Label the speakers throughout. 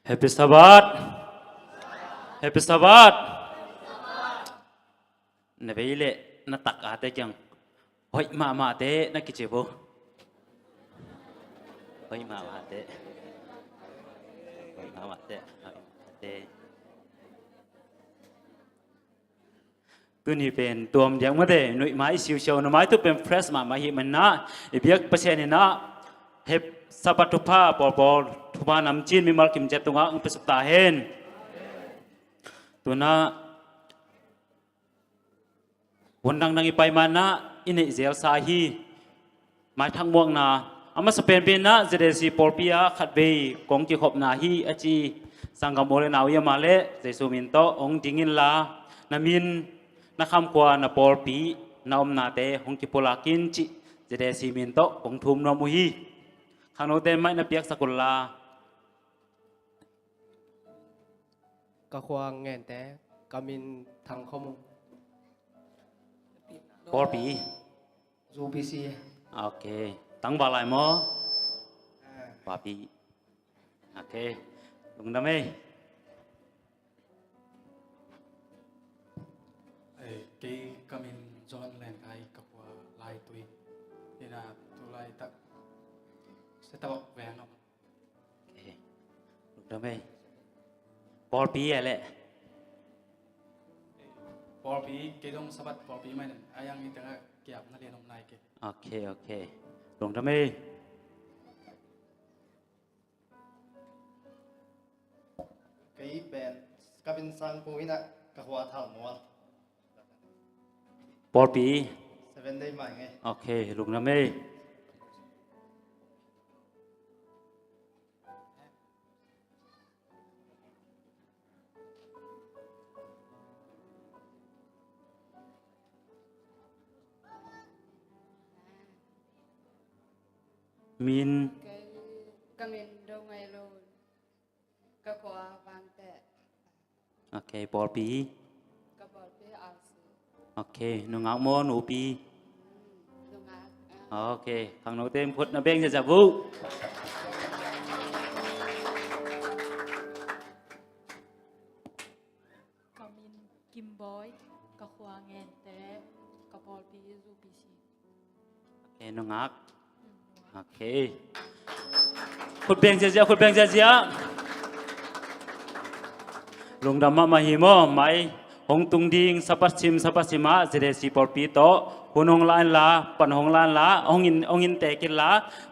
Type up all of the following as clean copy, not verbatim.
Speaker 1: Happy Sabbath. Happy Sabbath. Nabile na tak ate kyang. Hoy mama ate nakichibo. Hoy mama ate. Hoy mama ate. Ate. ตัวนี้เป็นตัวมันยังไม่ได้หน่วยไม้ชิวเชียวหน่วยไม้ทุกเป็นเฟรชมาหิมันนะอีเบียกเปอร์เซ็นต์นี่นะเห็บสับทุพาปอทุพานำจีนมีมาร์กิมเจ็ดตัวงเป็นสุดตาเห็นตัวน่ะวันดังอีไปมานะอินเดียสาฮีหมายทางม่วงนะอามาสเปนเป็นนะเจเดซีปอลปีอาขัดเบย์กงจีขบนาฮีอาจีสังกัมโมเลนาวิยามาเลเจสุมินโตองจิงินลานามินนักคำกว่านาปอลปีนาอมนาเตหงกิโปลากินจิเจเดซีมินโตองทุมนมุฮีข้างโน้นเต็มไม่นาเปียกสกุลลากะควางเงินแต่กามินทางข้อมูลปอลปีซูพีซีโอเคตั้งบาลายมั้งปาปีโอเคลุงดำเอ้
Speaker 2: cái kami John lên cái các qua lại tuổi thì là tôi lại tập sẽ tập về nó
Speaker 1: đúng rồi Paul Pอะไร
Speaker 2: Paul P cái dòng sabat Paul P mấy này ai yang itu nggak kiap nanti yang naik ke
Speaker 1: โอเคโอเคลงทำไม
Speaker 3: cái bên các bên sang phụ huynh ạ các hoa thảo mua
Speaker 1: Paul P
Speaker 3: 7 day ใหม่ไง
Speaker 1: โอเคลงทำไมมิน
Speaker 4: cái mình đâu ngày luôn cái quả vàng tệ
Speaker 1: โอเค Paul P
Speaker 4: cái bọt phía ảo sự
Speaker 1: โอเคหนูเงาโมหนูปี
Speaker 4: đúng không
Speaker 1: โอเคข้างโน้นเต็มพุทธนาเบงจะจับวุ
Speaker 5: cái mình kim bói cái khoa ngàn té cái bọt pi du pi xì
Speaker 1: โอเคหนูงักโอเคพุทธเบงจะเสียพุทธเบงจะเสียลงดำมาหิมะไหมหงตุงดิงสัพพสิมาเจเดสีปอลปีโตหุนหงลานลาปันหงลานลาองอินเตกินลา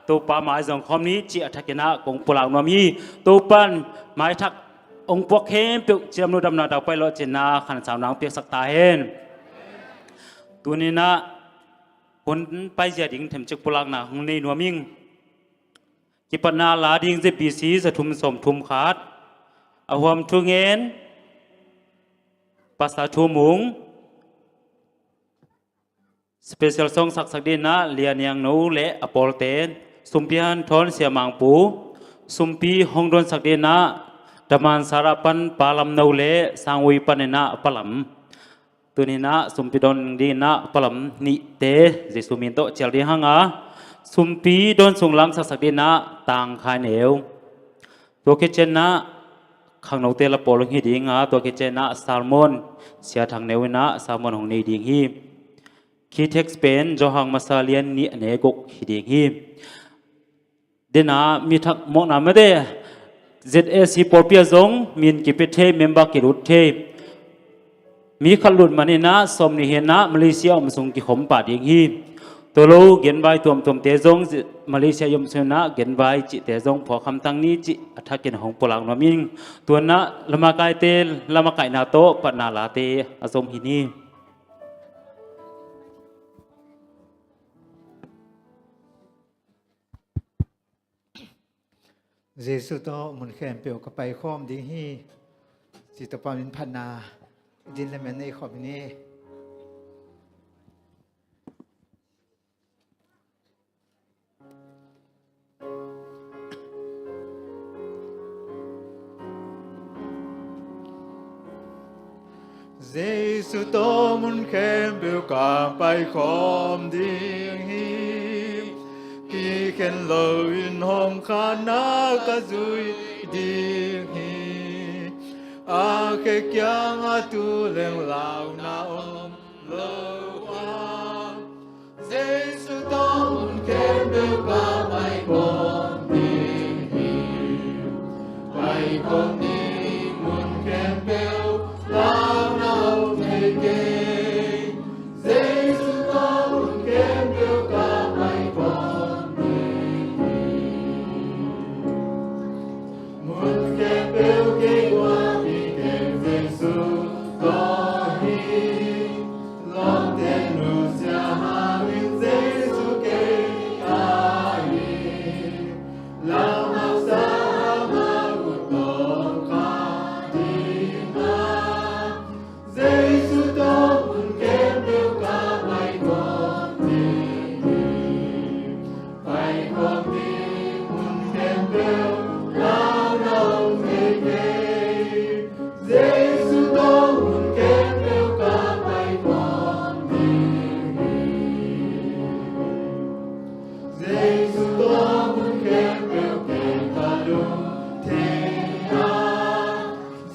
Speaker 1: ตัวปาหมายสองคอมนี้จีอัฐกินะกงปลางนวมีตัวปันหมายทักองพวกเข้มเปียกเจียมนูดำนาดาวไปโลเจนาขันสาวนางเปียกสักตาเห็นตัวนี้นะคนไปเจียดิงเถมจึกปลางนาหงในนวมิงกิปนาลาดิงเจปีสีสะทุมสมทุมขาดอหวมทุเงินภาษาทูมุงสเปเชียลซองสักดินนะเลียนยังนูเละอปอลเตนสุมพิฮันทอนเสียมังปูสุมพีฮงดอนสักดินนะดามันสารปันปาลัมนูเละสังวิปันนะปลัมตัวนี้นะสุมพีดอนดีนะปลัมนิเตจิสุมินโตเจลดีฮังอาสุมพีดอนสุงลังสักดินนะต่างคายเหนียวตัวคิดเช่นนะข้างนอกเตลปอลหิดิงาตัวกิจนะซาลมอนเสียทางเนวินะซาลมอนของนีดิงฮีคีเท็กซ์เป็นจอหังมาซาเลียนนี่เนกกหิดิงฮีเดน่ามีทักมองน้ำไม่ได้ ZSC ปอลเปียซงมีนกิเปเทเมมบากิรุเทมีขลุ่นมันนี่นะสมนิเฮนะมาเลเซียอมสงกิขมปาดิงฮีตัวลูเกียนใบตัวเตจงมาเลเซียยมเสนาเกียนใบจิเตจงพอคำตั้งนี้จิอัฐกินของปลังนามิงตัวนะละมาไกเตละมาไกนาโตปนาลาเตอสมหินี
Speaker 6: เยซูโตมันแขนเปียวกับไปข้อมดีฮีจิตปามินพันนาดินเลมันในขอบนี้เยซูโตมันแขนเปียวกับไปข้อมดีฮีพี่เข็นเลยหงขานากะจุย đi hi a ke kyang a tu leng lao na om lo a Giêsu tông khen biểu ca bay con đi hi bay con đi muốn khen biểu lao na om thầy kê Giêsu tông khen biểu ca bay con muốn khen biểu kê qua vì khen Giêsu có hi lòng tên nu sia ha min Giêsu kê ai lao nào sa ma u tông ca đi na Giêsu tông muốn khen biểu ca bay con đi muốn khen biểu lao nào thầy kê Giêsu tông muốn khen biểu ca bay con Giêsu tông muốn khen biểu kê ta đúng thế à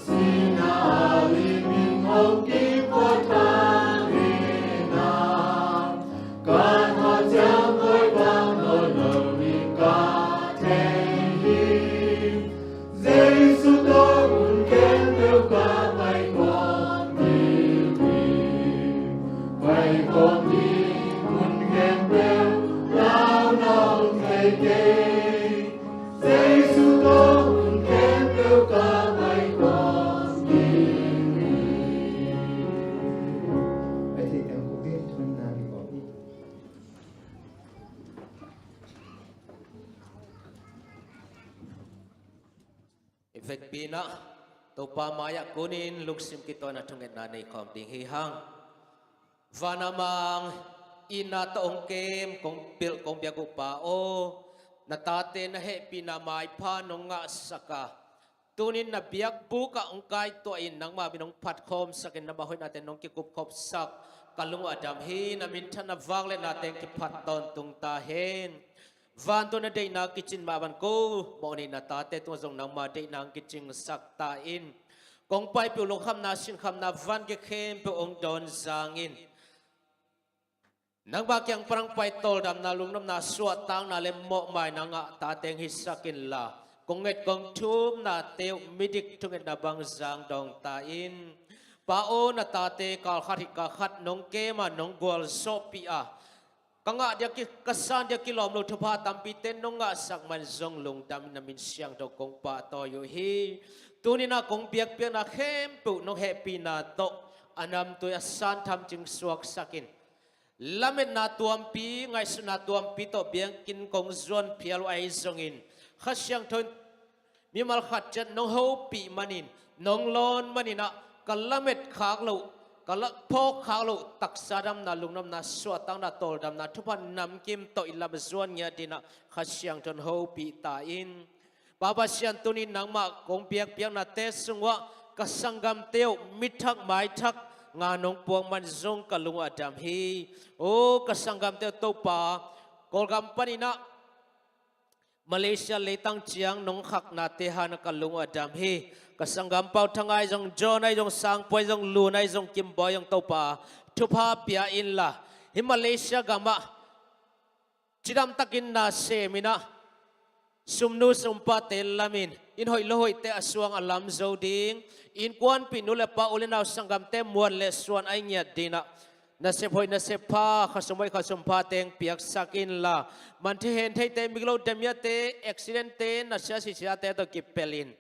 Speaker 6: xin ali min hồng kim qua thang na can hoa chạm với vang nỗi lòng mình ca thế Giêsu tông muốn khen biểu ca bay con đi muốn khen biểu lao nào thầy kê Giêsu tông muốn khen biểu ca bay con đi vậy thì em cũng biết thuần nào thì có đi
Speaker 7: Efek pina topa maya kunin luksim kito na tunget na ni kom ding hihang vanamang ina taong kem kong pil kong biago pa o natate na he pina mai pa nong nga saka tunin na biak buka ang kay to in nang mabinong patkom sakin na bahoy natin nong kikup kop sak kalung adam hi na mintan na vagle natin kipaton tung tahin Vanto na day na kitchen maban ko, mo ni natate tungzong nang ma day na kitchen saktain. Kung pa'y pulong ham na sin ham na van gekem pe ong don zangin. Nang bakyang parang pa'y tol dam na lungnam na suat tang na lemmo may na nga tateng hisakin la. Kung nget kong tum na teo midik tunget na bang zang dong tain. Pao na tate kalkat hikakat nong kema nong gol sopia. Kanga dia kesan dia kilom lu thupa tampi ten nonga sak man zong lung dam na min siang do kong pa to yo hi tunina kong piak piak na khem pu no happy na to anam tu asan tham jing suak sakin lamet na tuam pi ngai su na tuam pi to biang kin kong zon pial ai zongin khasyang thon mi mal khat chat nong ho pi manin nong lon manina kalamet khak lo kalak pok kalau tak sadam na lungnam na suatang na tol dam na tupan nam kim to ilam zuan nya dina khasyang ton ho pi ta in baba sian tunin nang ma kong piak piak na te sungwa kasanggam teo mithak mai thak nga nong puang man zong kalung adam hi o kasanggam teo to pa kolgam panina Malaysia letang chiang nong khak na te han kalung adam hi kasanggam pau thangai jong John ai jong sang poi jong lu nai jong kim boy jong topa thupa pia in la hi Malaysia gama chidam takin na semina sumnu sumpa tel lamin in hoi lohoi te aswang alam zoding in kwan pinule pa ulinaw sanggam te muan le suan ai nya dina nasep hoi nasep pa khasumoi khasumpa teng piak sakin la man the hen thei te miglo demya te accident te nasya si sia te to kipelin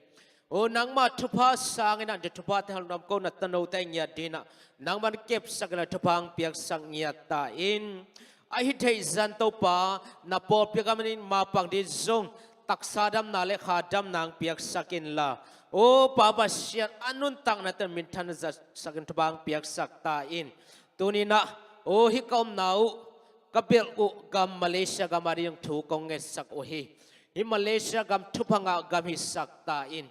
Speaker 7: o nang ma thupa sangina de thupa te halnam ko na tano te nya dina nang man kep sakna thupang piak sang nya ta in ai hi thei zan to pa na pol piakamin ma pang di zong taksadam na le khadam nang piak sakin la o papa sian anun tang na tan min than sakin thupang piak sak ta in tunina o hi kom nau kapil u gam Malaysia gamari yung thu kong sak o hi Malaysia gam thupanga gam hi sak ta in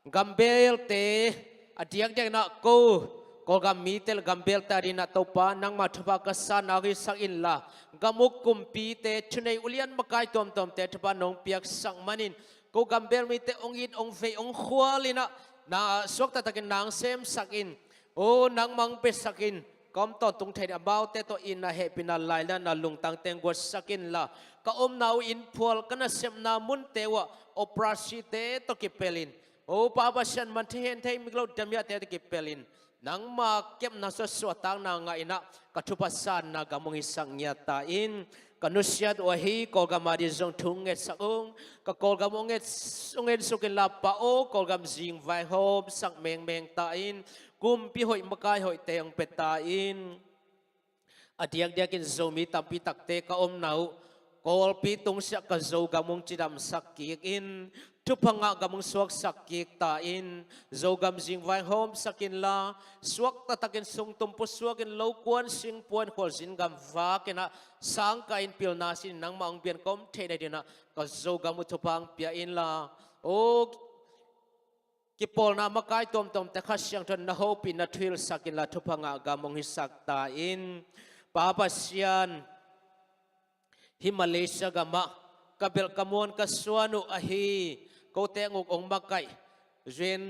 Speaker 7: gambel te adiak diak na ko gam mitel gambel ta rin na topa nang mathupa kasan agi sak in la gamuk kumpi te chunay ulian makai tom tom te thupa nong piak sang manin กูกำเบลมีแต่องอินองเฟองขวาลินะนาสวกตะตะกินนางเซมสักอินโอ้นางมังเปสักอินก็มต่อตรงเทนบ่าวเตตัวอินนะเฮปินาไลละนาลุงตังเตงกวดสักอินละก็นาวอินพัวกันนะเซมนามุนเตวะโอปราชิเตตกิเปลินโอ้ป้าบัชันมันเทนเทมิกลดดำยาเตตกิเปลินนางมาเก็บนาสวตังนางไงนะกัทุปัสสานนากามงอิสังญาตาอินกันนุษยาตัวฮีกอลกามาดิจงทุงเงสักองก็กอลกามงเงสุกินลาปะโอกอลกามจิงไวโฮมสักเมงเมงตาอินกุมพิหอยมกายหอยเตงเปตาอินอดียกเดียกินโซมีตัมปิตักเตกอมนาวกอลปีตุงเสียกโซกามงจิดามสักกิกอินทุพังกามงสวกสักกิกตาอินโซกามจิงไวโฮมสักินลาสวกตะตะกินทรงตุมปุสวกินโลกวนสิงปวนขอสินกามฟ้ากินะสังกายอินเปียวนาสินนังมังเบียนกอมเทได้ดีนะก็โซกามุทุพังเปียอินลาโอกิปอลนามกายตอมแต่ข้าเสียงทนนาโฮปินาทวิลสักินลาทุพังกามงฮิสักตาอินปาปัสยันฮิมาเลเซียกามะกเบลกามวนกสวานุอหีเขาเตงองมักไก่เจน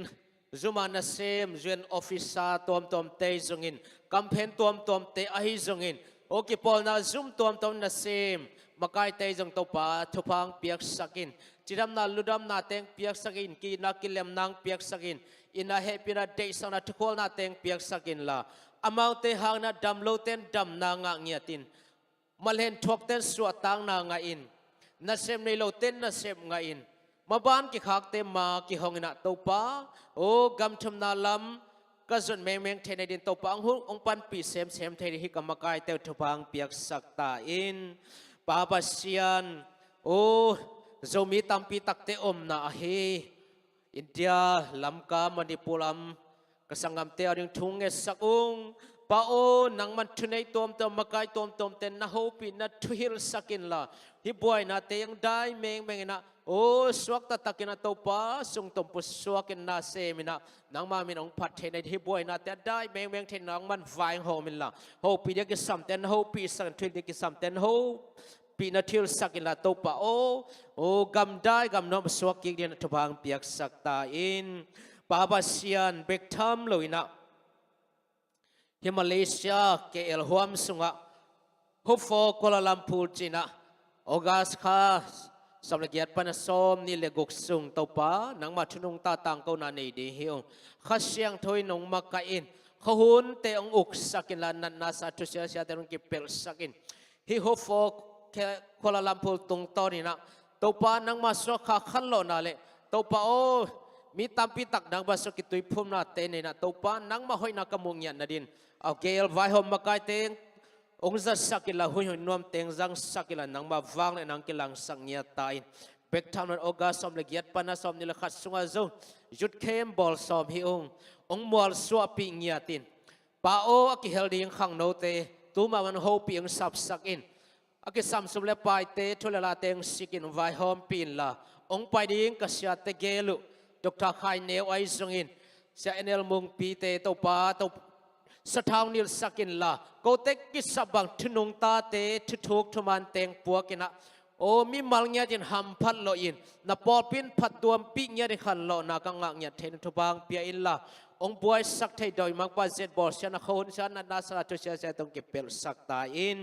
Speaker 7: จุมานาเซมเจนออฟฟิศตอมเตยจงินกัมเพนตอมเตอหีจงินโอกิปอลนาซุมตอมนาเซมมากายเตยจงตปาทุพังเปียกสักินจิดามนาลุดามนาเตงเปียกสักินกีนักกิเลมนางเปียกสักินอินาเฮปินาเดสังนาทุกคนนาเตงเปียกสักินลาอามาวเตหางนาดำโลเตนดำนางะเงียตินมาเล่นทวกเต้นสวดตังนางอินนัเซมในโลเต้นนัเซมงอินมาบ้านกิขากเตมากิหงนะตัวป้าโอ้กำชมนาลำก็ส่วนเมงเทนดินตัวป้าองปันปีเซมเทนฮิกรรมกายเตวทุพังเปียกสักตาอินป้าบัสยันโอ้โจมีตัมปีตักเตอมนาเฮอินเดียลำกามันดิปุลัมกสังกามเตอดึงทุงเงสักองป้าโอนังมันทุนในตัวมากายตัวเต็นนาโฮปีนาทุฮิลสักินละฮิบวยนาเตยังได้เมงนะโอ้สวกตะตักินาตัวป้าส่งตมปุสวกินนาเซมินะนังมามินองพัดเทในฮิบวยนาเตได้เมงเทนังมันไฟโฮมินละโฮปีเด็กสัมเต็นโฮปีสังทุนเด็กสัมเต็นโฮปีนาทิลสักินละตัวป้าโอ้กำได้กำนอมสวกิกเดียนทุบางเปียกสักตาอินป้าบาสิยันเบกทัมลุยนะฮิมาเลเซียเกลฮวมสุงะฮุฟโฟกัวลาลัมพูร์จีนะออกัสคาสำหรับยัดปนสมนี่เลกุกสุงตัวป้านังมาชุนุงตาตังก็นานีดีเฮียวข้าเสียงถอยนงมาไกอินข้าหุ่นเตองอุกสักินลานันนาซาทุเซียเซียเตรุงกิเปลสักินฮิฮุฟโฟกัวลาลัมพูร์ตรงตอนี่นะตัวป้านังมาสวกข้าขันโลนาเลตัวป้าโอมีตามปีตักนังบาสุกิตุยพุ่มนาเตนี่นะตัวป้านังมาห้อยนักมุงยันนาดินเอาเกลไวหอมมาไกเตงองค์สักกิลาหุ่ยนวมเตงจังสักกิลานังมาฟังและนังกิลังสังเงียตายเบกทำนั้นโอกาสสมเลกียดปนาสมนิลขัดสุงอาจูจุดเข้มบอลสมฮิองมัวลสวปีเงียตินป้าโออากิเฮลดีงขังโนเตตูมามันโฮปีงสับสักอินอากิสัมสุเลปายเตทุเลลาเตงสิกินไวหอมปีนละองไปดีงกษยาเตเกลุดอกตาไข่เนวไอซงอินเสียเนลมุงปีเตตัวป้าตัวสะท้าวนิลสักินละโกเตกิสบังทุนงตาเตทุกทุมันเตงปัวกินะโอ้มีมัลเงียจินหัมพัดโลอินนับปอปินพัดตัวปีเงียดิขันโลนักงักเงียเทนทุบางเปียอินละองบวยสักไทยโดยมักบาเซตบอลชนะคนชนะนาสาตุเชียเซตงเก็บเปลสักตาอิน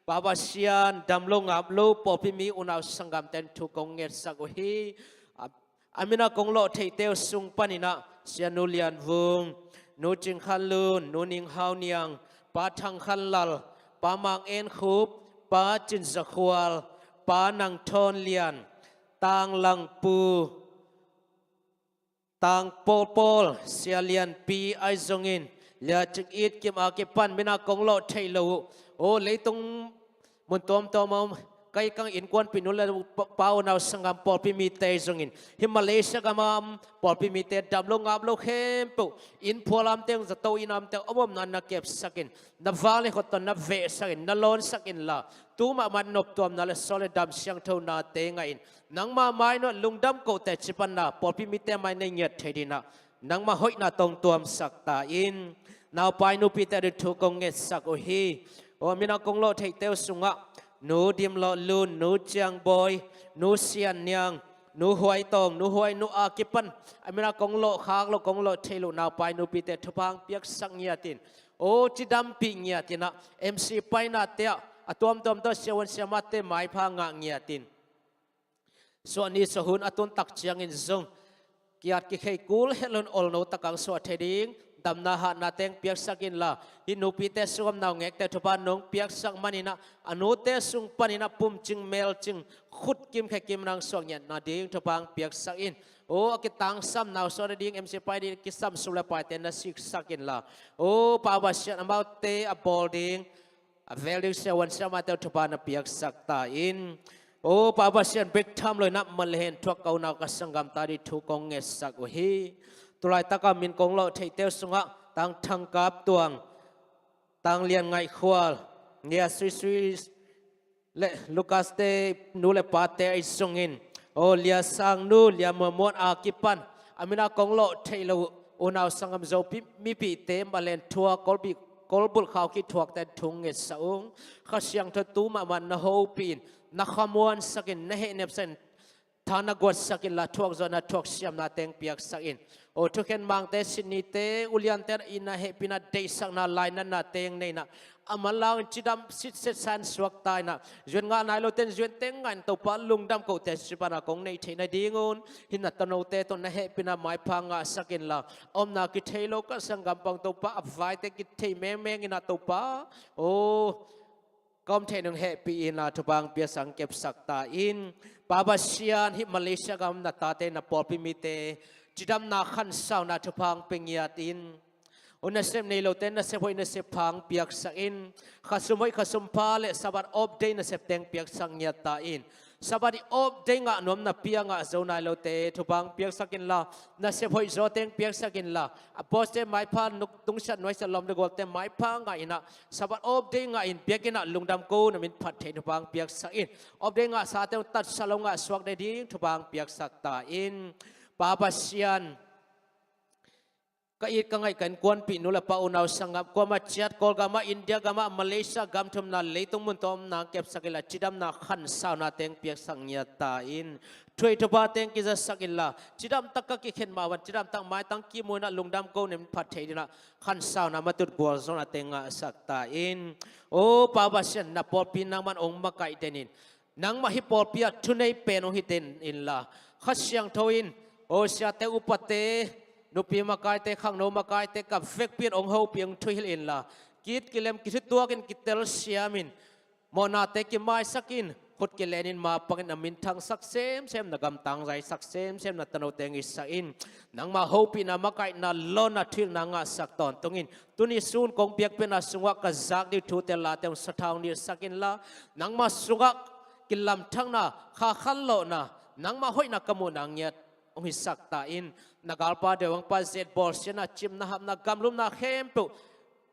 Speaker 7: ปาบาเซียนดำลงอับลูปอพิมีอุณาสังกามเตนทุกงเงียสักฮีอามินากงโลเทเตวสุงปานินะเซียนุเลียนวงนูจิงขันลูนนูนิงฮาวเนียงปาทังขันลัลปามังเอ็นคูบปาจินสักวลปานังทอนเลียนตางลังปูตางโปโปลเซียเลียนปีไอซงอินเลียจิงอีดกิมอาเกปันมินากงโลเทโลโอเลยตรงมุนตัวมไกกังอินกวนปินุเลเป้านาสังกัมปอลพิมีเตจงอินฮิมาเลเซียกัมปอลพิมีเตดำลงอับโลเข้มปุอินพัวลำเตงจะโตอินามเตงอมนันนักเก็บสักินนับวาเลขตนนับเวสักินนัลลอนสักินละตูมามันนบตัวนัลโซเลดำเสียงเท่านาเตงอินนังมาไม้นลุงดำโกเตจิปันนาปอลพิมีเตไม่ในเงียดเทดินะนังมาหอยนาตรงตัวมสักตาอินนาไปนูปีเตดิทุกงเงสักโอฮีโอมินากงโลเทเตวสุงะนูดิมโลลูนนูเจียงบอยนูเซียนเนียง นูหวยตองนูหวยนูอากิปันอเมริกงโลขากโลกงโลเทลุนาไปนูปีเตทุพังเปียกสังเงียตินโอ้จิดำปีเงียตินะเอ็มซีไปนาเตะอตัวมตัวเสียวันเสียมาเตไม้พังเงียตินส่วนนี้สหุนอตุนตักเชียงอินซงกิอากิเคยกูลเฮลนอลโนตะกังสวดเทดิงดำนาหานาเตงเปียกสักินละฮินูปีเตสวมนาวเงกแต่ทุบานนงเปียกสักมันินะอนุเตสุงปันินะปุ่มจึงเมลจึงขุดกิมแค่กิมนางสวงเงียนาดิงทุบางเปียกสักอินโอ้กิตังซ้ำนาวสวดดิงเอ็มซีไปดิกิซ้ำสุเลปายเตนสิกสักินละโอ้ปาวาเชียนอมาเตอบอลดิงเวลิเซวันเซมาเตทุบานเปียกสักตาอินโอ้ปาวาเชียนเบกทำเลยนับมันเห็นทุกเอานาวกสังกัมตาดิทุกองเงสักโอฮีตุลายตะกามินกงโลเทเตสุงะตั้งทังกับตวงตั้งเลียนไงขวาเนี่ยสุยเลลูคัสเตนูเลปาเตไอซงอินโอเลียสังนูเลียมมวนอากิปันอามินากงโลเทโลอุนาวสังกมโจมีปีเตมาเลนทัวกอลบิกอลบุลขาวคิดถวกแต่ทุงเงสองข้าเสียงทตูมามันนโฮปีนนักขมวนสกินนเฮเนบเซนทานกวดสกินละทวกจนาทวกเสียมนาเตงเปียกสกินโอ้ทุกคนบางเตสินีเตอุลิยันเตอินาเฮปินาเดสักนาไลนันนาเตงเนนะอามาลาวจิดัมสิทธิ์สันสวกตายนะจวนงานนายโลเตนจวนเตงงานตัวปาลุงดำกูเตสิปานากงในเทนดีงุนหินัตโนเตตนเฮปินาไม้พังสกินละอมนากิเทโลก็สังกัมปังตัวปาอับไฟเตกิเทแมงอินาตัวปาโอ้กอมเทนึงเฮปีอินาทุบางเปียสังเก็บสักตาอินปาบาเซียนฮิมาเลเซียกำนัตตาเตนปอลปิมิเตจิดำนาขันสาวนาทุพังเป็งยาตินอุณเซมในโลเตนนเซพอยนเซพังเปียกสักอินข้าสมัยข้าสมพาเลสบัดอบเดนเซปเตงเปียกสังยาตาอินสบัดอบเดงะนมนาเปียงะโซนายโลเตทุพังเปียกสักินลานเซพอยโซเตงเปียกสักินลาอพอสเตไม้พันนุกตุงชัดน้อยสลอมเดกอลเตไม้พังะอินะสบัดอบเดงะอินเปียกินะลุงดำกูนมินพัดเททุพังเปียกสักอินอบเดงะสาเตงตัดสลงะสวกเดดิ้งทุพังเปียกสักตาอินปาปัสยันก็อีกกังไงกันกวนปีนุละปาอุนาวสังกับกวมาเชียดกอลกามาอินเดียกามามาเลเซียกามทุมนาเลยตุงมุนตอมนาเก็บสักิลาจิดามนาขันสาวนาเตงเปียกสังยาตาอินช่วยทบาเตงกิจสักิลาจิดามตักกะกิเข็นมาวันจิดามตั้งไม้ตั้งกีมุนะลุงดำโกเนมพัดเทดินะขันสาวนามาตุดกัวโซนาเตงะสักตาอินโอ้ปาบาเชนนาปอลปีนังมันองมาไกเตนินนังมาฮิปอลปียทุนในเปนองฮิเตนอินลาขัดเสียงโทอินโอเสียเตอุปเตนุปีมากายเตขังโนมากายเตกับเฟกเปียนองเฮาเปียงทุยอินละกิดกิเลมกิดตัวกินกิเตลเซียมินมอนาเตกิไม้สักินขุดกิเลนินมาปังนามินทางสักเซมนักำตังใจสักเซมนัตโนเตงอิสักินนังมาเฮาปีนามากายนาลอนาทิลนางาสักตอนตรงอินตุนิซูนกงเปียกเป็นอาสุงะกจักดิทูเตลาเตมสะทาวนิสักินละนังมาสุงะกิลำทั้งนาข้าขันโลนะนังมาห้อยนักกมูนังเงียดองหิสักตาอินนักอัลปาเดวังปาเซตบอลเชนะจิมนะฮับนักกำลุมนักเข้มปุ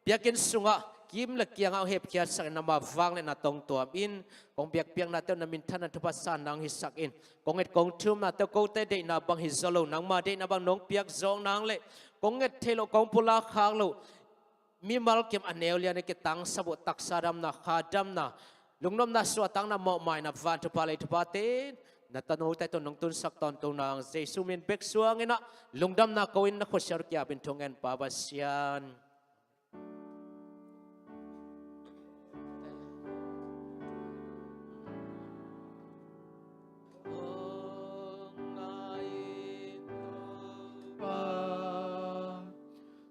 Speaker 7: เปียกินสุงะกิมเล็กยังเอาเห็บเขียดสักนามาฟังเลยนะตรงตัวอินกงเปียกเปียงนาเตนามินทันนัทุพัสานนางหิสักอินกงเอ็ดกงทุ่มนาเตโกเตเดนาบังหิซโลนางมาเดนาบังน้องเปียกจงนางเล่กงเอ็ดเทโลกงปุลาขางโลมีมัลเกมอันเนลเลียนเกตังสบุตักสาดำนาขาดำนาลุงน้ำนาสวตังนาหมอกไม้นาฟันทุพาเลทุพาเตนัตโนแต่ตนนงตุนสักตอนตัวนางเจสุมินเบกสวงเงนะลุงดำนาโกอินนักขชารุกยาเป็นทงเงินปาบาสยาน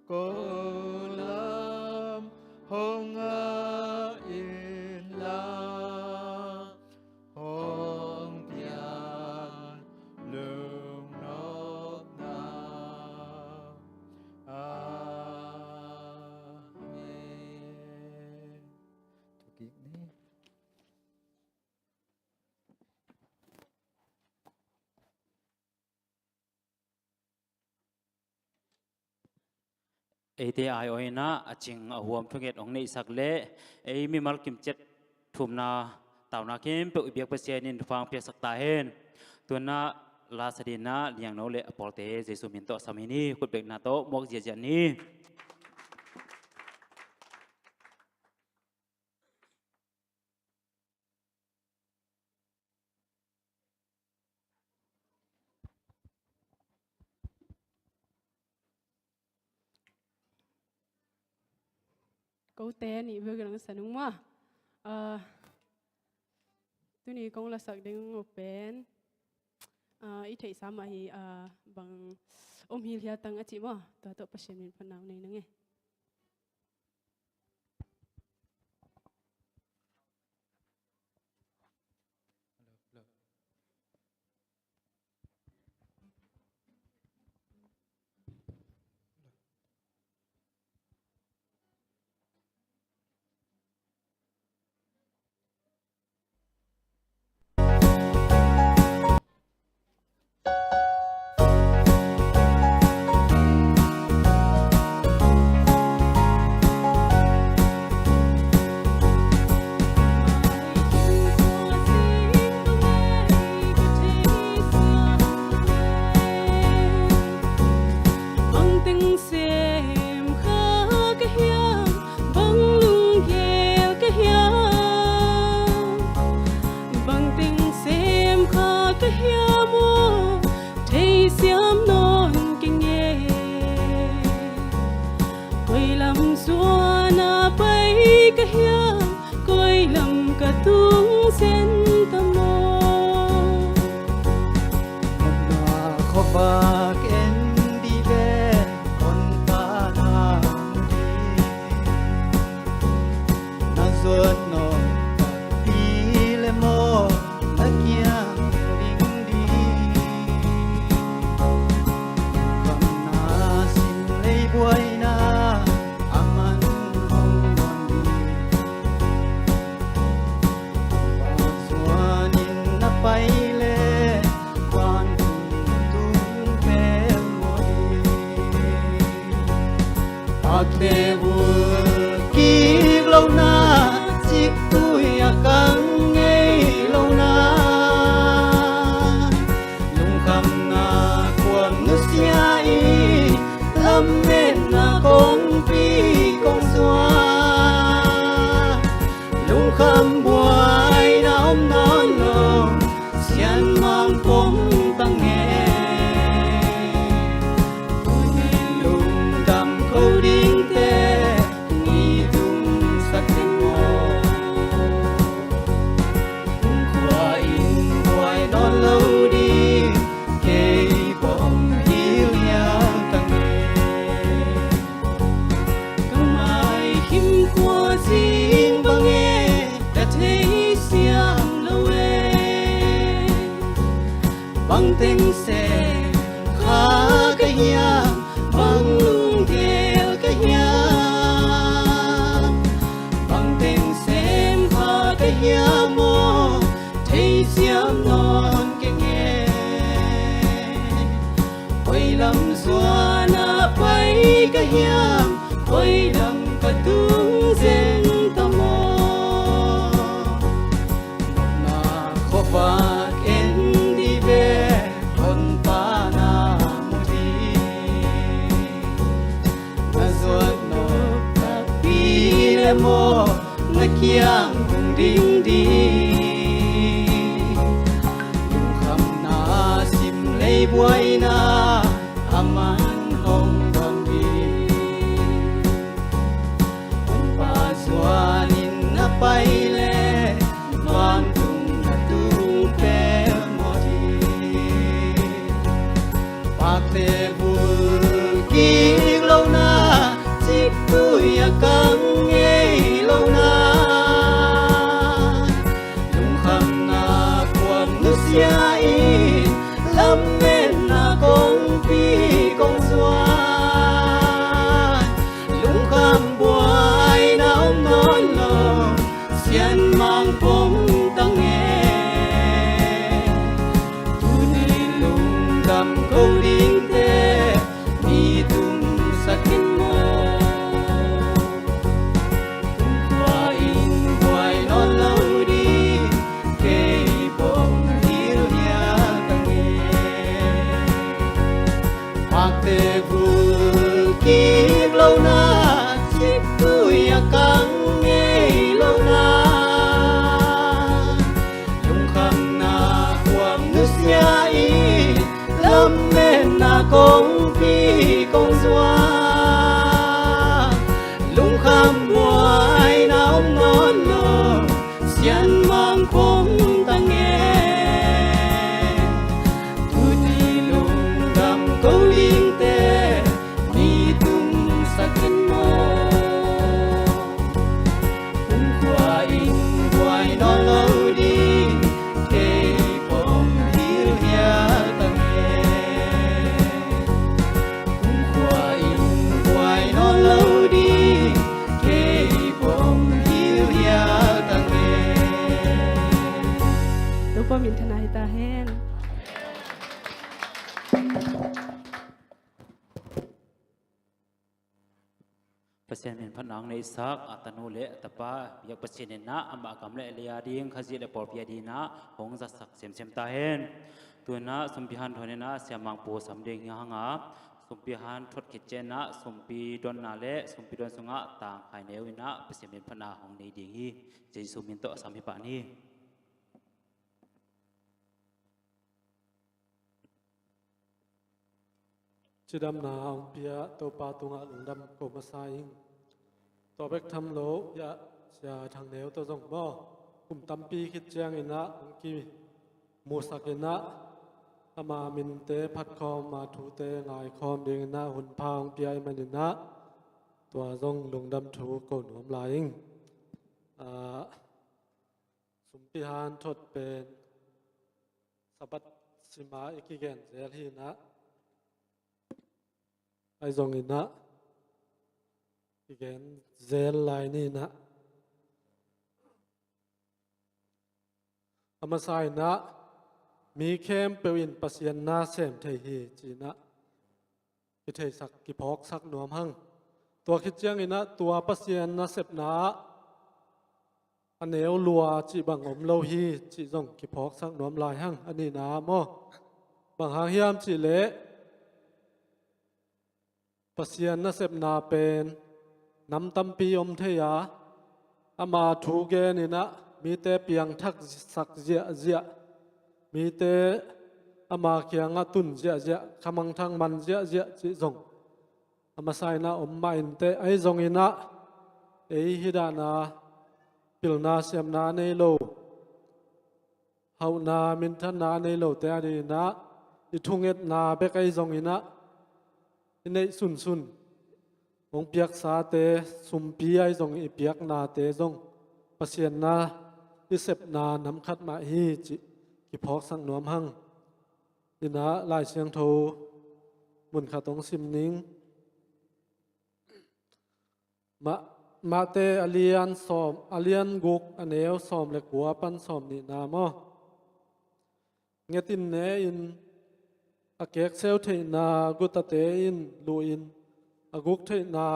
Speaker 6: โกลามฮงอาอินลาฮงเปียนลุงนกนาอาเมนทุกินี้
Speaker 1: เอทีไอโอนะจิงอหวมทุกเกตองในสักเล่เอมีมัลกิมเจ็ดทุ่มนาเต่านาเข้มเปิดเบียกเปเซียนินฟังเพียสักตาเห็นตัวนาลาสดินาเลียงโนเลอปอลเตเจสุมินโตสามินีคุดเบกนาโตมกเจียนนี้
Speaker 8: câu té nị vừa gần sẵn đúng không tôi nị cũng là sắc đến một bên ít thấy sao mà hi bằng hi lihat tăng chị mà tôi tự bắt xem mình phần nào này nữa nghe
Speaker 6: công phi công doa lung kham bùa
Speaker 8: ป้อมินทนายตาแฮน
Speaker 1: เปอร์เซ็นต์เป็นพนังในสักอัตโนเลตปะอยากเปอร์เซ็นต์นะอัมบากำเลเลียดิ้งขจิเลปอร์เปียดีนะหงจักสักเสียมตาเห็นตัวนะสมพิหันทนนะเสียมังปูสำเด็งยังงาสมพิหันทดขิดเจนะสมปีดอนนาเลสมปีดอนสุงะต่างไข่เนวินะเปอร์เซ็นต์เป็นพนาของในดิ้งฮีเจสุมินโตสามิปานี
Speaker 9: จิดำนาองเปียตัวปาตุงะหลงดำโกมาไซงตัวเบกทำโลยะเสียทางเหนวตัวจงบ่กลุ่มตำปีคิดเจียงอินะองกีมูสักอินะอามามินเตพัดคอมมาถูเตงายคอมเดงนะหุ่นพางเปียมันอินะตัวจงหลงดำถูโกนหอมลายงสมพิหารทดเป็นสัพสิมาอิกิเกนเซลฮีนะไอซองอินะอีกนเซลไลนี่นะอามาไซนะมีเข้มเปวินปัสยันนาเซมเทฮีจีนะกิเทสักกิพอกสักหนวมหังตัวคิดเจียงอินะตัวปัสยันนาเซบนะอันเนวลัวจีบังอมโลฮีจีซงกิพอกสักหนวมลายหังอันนี้นะโมบางหางเฮียมจีเละปัสยันนาเซบนาเป็นน้ำตำปีอมเทียอามาถูเกนี่นะมีแต่เปียงทักสักเจียมีแต่อามาเคียงตุนเจียขมังทางมันเจียจิจงอามาไซนะอมมาอินเตไอจงอินะเอฮิดานาปิลนาเสียมนาในโลเฮานามินทันนาในโลแต่อันนี้นะอิทุงเอ็ดนาเบกไอจงอินะในสุนองเปียกสาเตสุมปีไอจงอีเปียกนาเตจงปัสยันนาอิเสบนานำคัดมาฮีจิกิพอกสังนวมหังดินะลายเสียงโทมุนขาตงซิมนิงมาเตอเลียนสอมอเลียนกุกอเนวสอมเล็กหัวปันสอมนี่นามอเงตินเนอินอาเกกเซลเทนากุตเตอินลูอินอากุกเทนา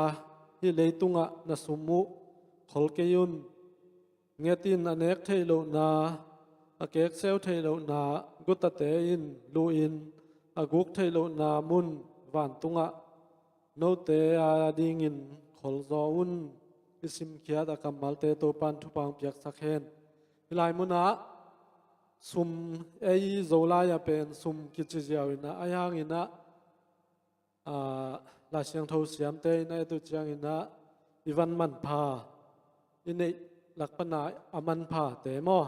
Speaker 9: ฮิเลตุงะนาสุมุขลเกยุนเงตินอเนกเทโลนาอาเกกเซลเทโลนากุตเตอินลูอินอากุกเทโลนามุนวานตุงะโนเตอาดิงินขลซออุนอิสิมเขียดอากัมมัลเตโตปันทุปังเปียกสักเฮนวิไลมุนะซุมเอยิโซลายาเป็นซุมกิจเจียวอินะอายังอินะลาเสียงโทเสียมเตในตุเจียงอินะอีวันมันพาอินหลักปัญหาอามันพาเตมอ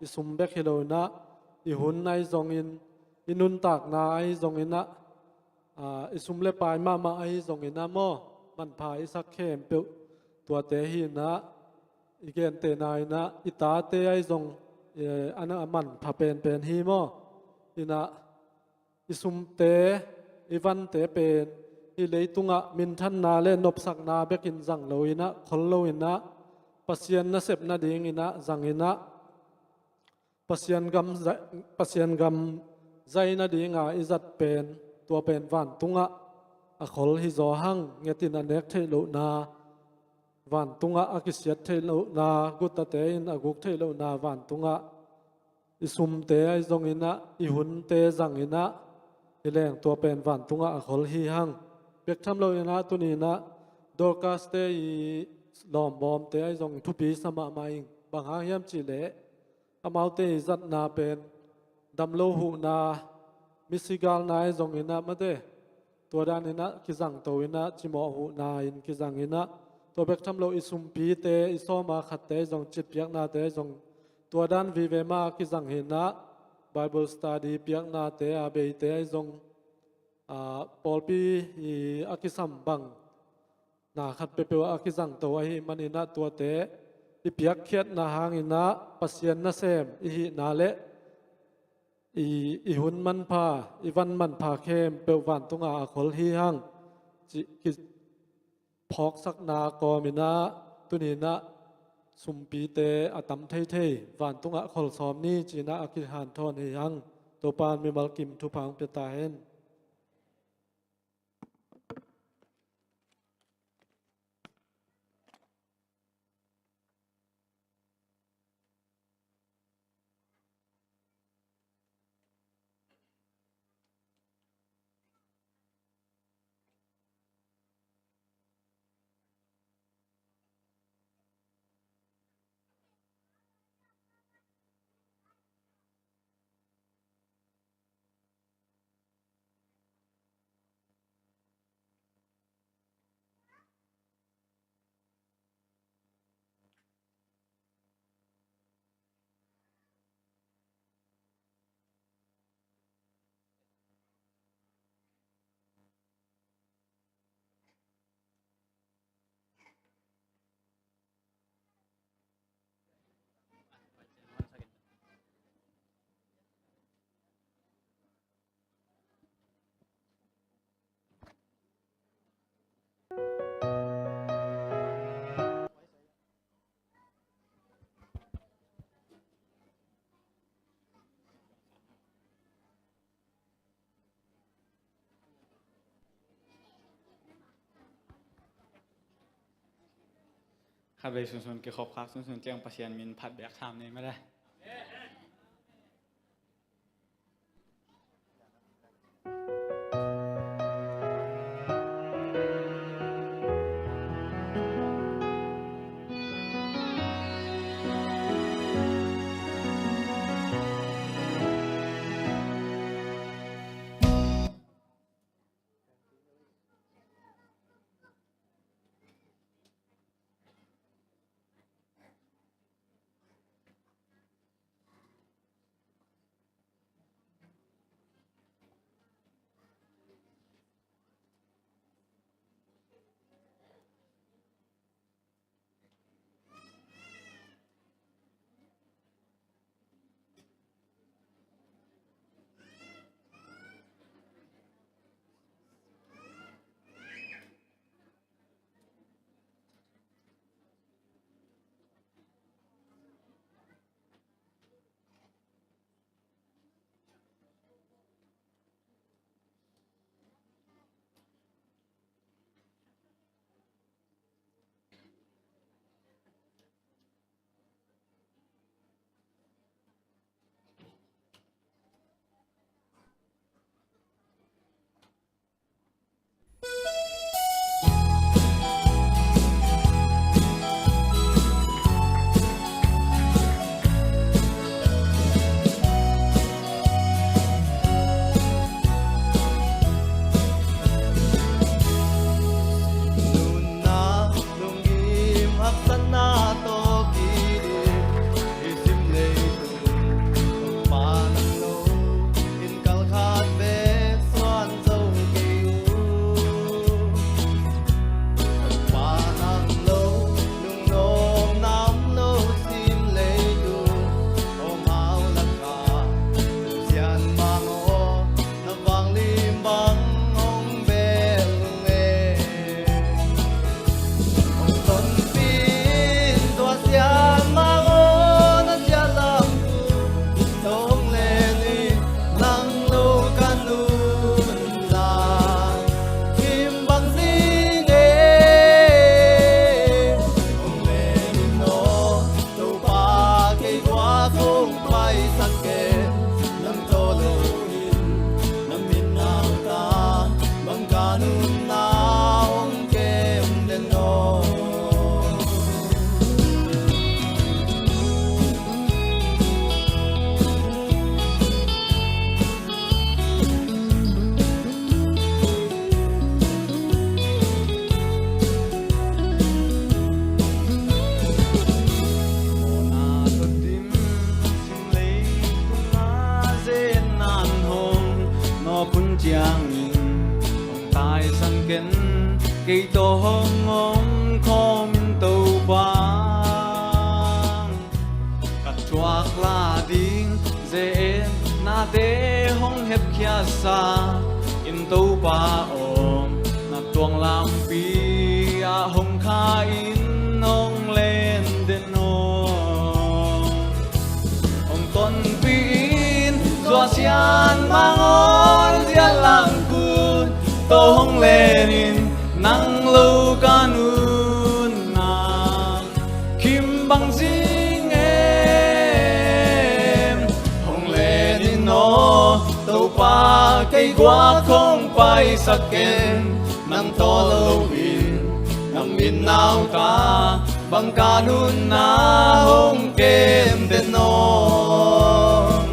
Speaker 9: อิซุมเบกฮิโลนะอิหุนในจงอินอินุนตากนาไอจงอินะอิซุมเลปายมาไอจงอินะมอมันพาอิสักเข้มเปียวตัวเตหินะอีเกนเตนายนะอิตาเตไอจงอันนั้นมันพาเป็นฮีมออินะอิซุมเตอีวันเตเป็นอีเลยตุงะมินทันนาเลนบสักนาเบกินจังโลอินะคนโลอินะปัสยันนาเสพนาดิงอินะจังอินะปัสยันกำใจนาดิงะอิจัดเป็นตัวเป็นวันตุงะอคลฮิโซหังเงตินันเนกเทโลนาวันตุงะอากิเสียเทโลนากุตเตอินอากุกเทโลนาวันตุงะอิสุมเตไอจงอินะอิหุนเตจังอินะอิแรงตัวเป็นวันตุงะอคลฮิหังเปียกทำโลอินะตุนีนะดอร์กัสเตอิลอมบอมเตไอจงทุปีสมามาอิงบางหางยามจิเลอามาเตจัดนาเป็นดำโลหุนามิสิกาลนาไอจงอินะมาเตตัวด้านอินะกิจังโตอินะจิโมหุนาอินกิจังอินะตัวเบกทำโลอิสุมปีเตอิโซมาขัดเตจงจิตเปียกนาเตจงตัวด้านวิเวมากิจังเห็นนะ Bible study เปียกนาเตอาเบยเตจงปอลปีอากิสัมบังนาขัดเปเปวอากิจังโตไอมันอินะตัวเตอิเปียกเขียดนาหางอินะปัสยันนาเซมอิหินาเลอีหุนมันพาอีวันมันพาเข้มเปวันตุงอาขลฮีหังจิกิพอกสักนากอมินะตุนีนะ สุมปีเตอตัมเทเทวันตุงะขอลซอมนี้จีน่าอากิหันทอนเฮียงตัวปานมีมัลกิมทุพังเปตาเฮน
Speaker 6: ข้าไปส่วนเกี่ยวกับครับส่วนเจียงประเชียนมินผัดแบกทำนี่ไม่ได้kỳ tô hông ngóng khó min tàu bang cắt chuak la ding dễ na de hong hep kia sa in tàu ba om na tuang lam pi a hong kha in nong lên den no xian mang on xian lang kun tô hong lenin nang lu kanun nam kim bang sing em hong lenin no tô pa cây quá không bay saken nang to lâu in nang min nào ta bang kanun na hong kem den non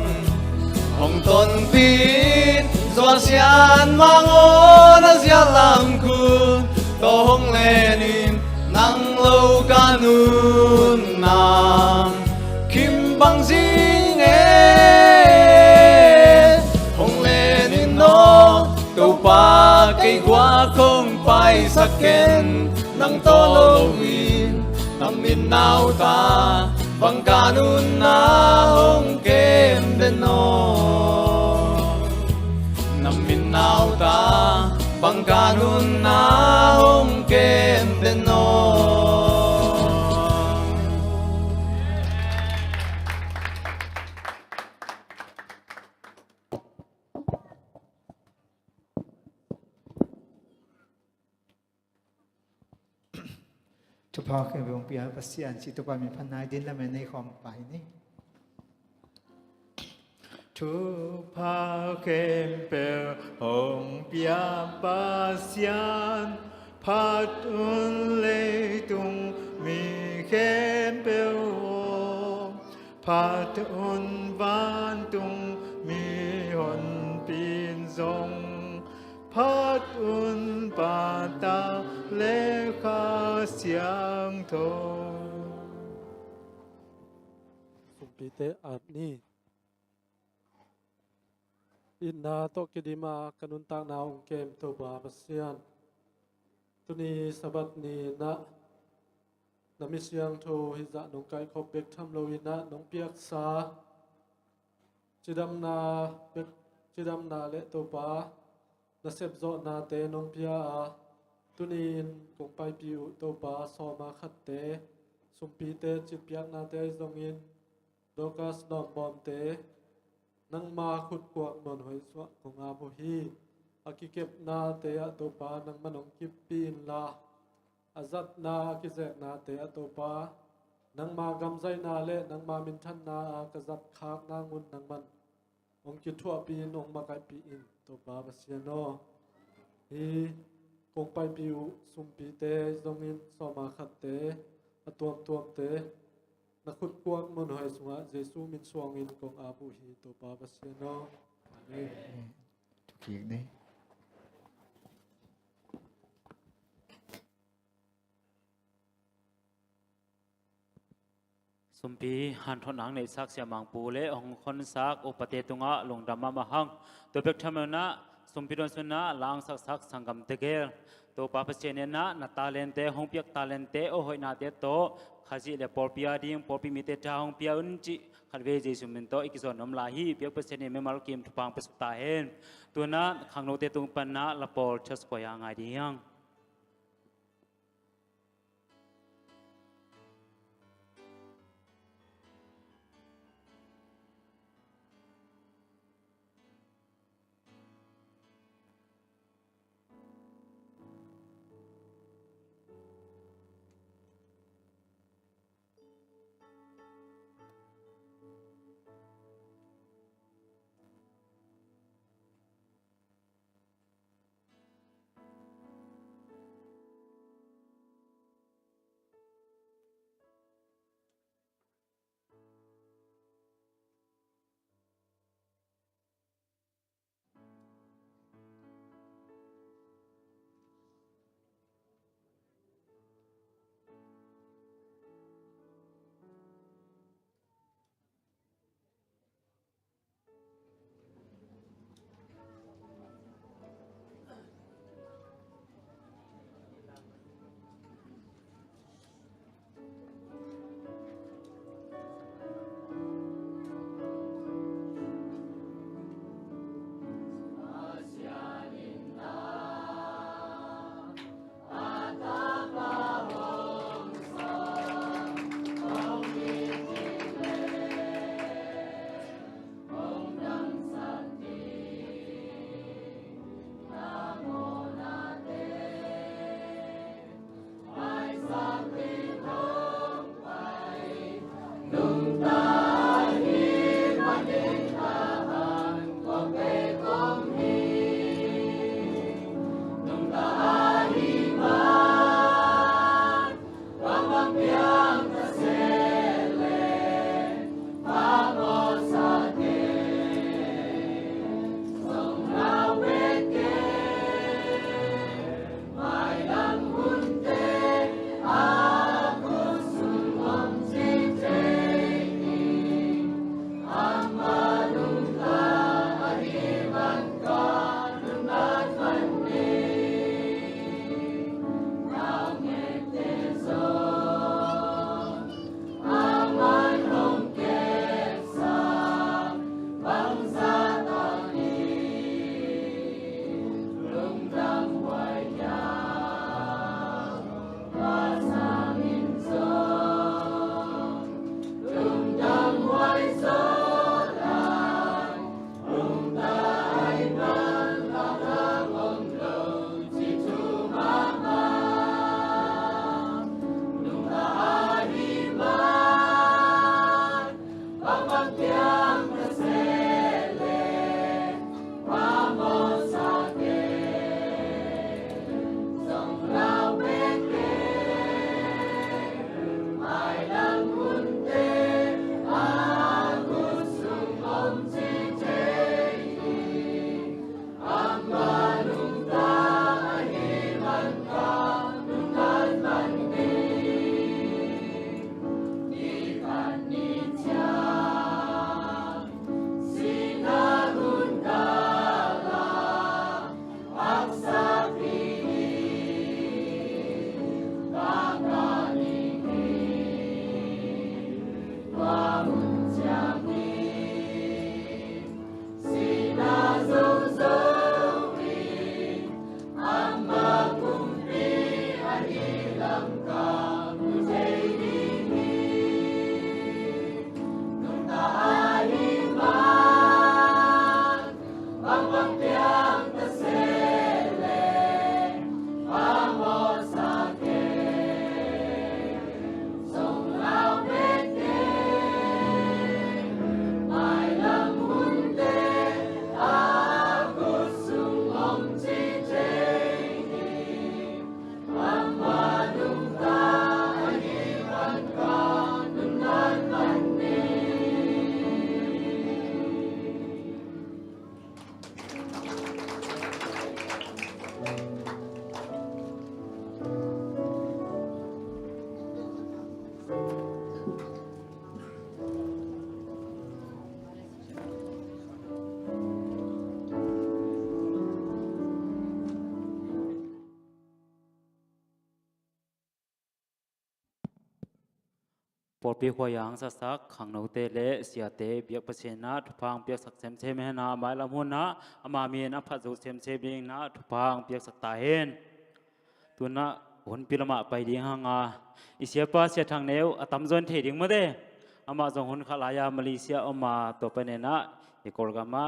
Speaker 6: hong ton pin do xian mang on xian lam kun to hong lenin nang lâu kanun nam kim bang jing e hong lenin no to pa cây quá không bay saken nang to lâu in nang min nào ta bang kanun na hong kem den non nang min nào ta bang kanun na hong kem den non
Speaker 10: ทุกพ่อเคยไปองค์เปียปัสยันสิทุกพ่อมีพันนายดินและแม่ในความไปนี่ทุกพ่อเคยไปองค์เปียปัสยันพัดอุนเลยตุงมีเคยไปองพัดอุนบ้านตุงมีหนปีนทรงพัดอุนปาตาเลขาเสียงโท
Speaker 9: สุปีเตอาบนี่อินนาโตกิดิมากันุนตางนาองเกมตัวบาปเสียนตุนีสบัดนีนะนามิเสียงโทหิจะนงไก่ขบเบกทำโลวินะนงเปียกสาจิดำนาเบกจิดำนาเลตัวบานาเสพโจนาเตนงเปียตุนีนกงไปปิวตัวบาสอมาขัดเตสุปีเตจิตเปียกนาเตจงอินโดกัสนอมบอมเตนังมาขุดกวกนนหอยสวะของอาโบฮีอากิเก็บนาเตะตัวปานังมันองกิบปีนลาอาจัดนากิเจกนาเตะตัวปานังมากำใจนาเละนังมามินทันนาอากจัดคากนางมุนนังมันองกิทั่วปีนองมาไกปีอินตัวปาบเสียโนฮีกงไปปิวสุมปีเตจงอินสอมาขัดเตอตัวเตนักขุดกวกมันหอยสวะเยซูมินสวงอินกงอาบุฮีตัวปาบเสียโนอาเมน
Speaker 10: ทุกทีนี่
Speaker 1: สุมปีหันทนังในซักเสียมังปูเลองคนซักอุปเตตุงะลงดำมะหังตัวเป็กทำนะสุมปีดอนสุนะลางซักสังกัมเตเกลตัวปาปเชเนนะนาตาเลนเตหงเปียกตาเลนเตโอหอยนาเตโตขาจิเลปอลปิอาดิงปอลปิมิเตจาหงเปียอุนจิขัดเวเจสุมินโตอิกิสอนนมลาฮีเปียกเปเชเนเมมาลกิมทุปังเปสุตาเฮนตัวนั้นขังโนเตตุงปันนะละปอลเชสกวยางไงดียัง ปอดปีหัวยางสักสักขังนเตเลเสียเตเบียกเปเชนะทุพังเบียกสักเซมเซมเฮนาไม้ละมุนนะอามามีนะพัดจูเซมเซมเองนะทุพังเบียกสักตาเฮนตัวนะหนพิลมาไปดีหางาอิเสียป้าเสียทางเนวอตัมจนเทดิงมาเดอามาจงหนขลายามาเลเซียอามาตัวไปเนนะอีกอลกามา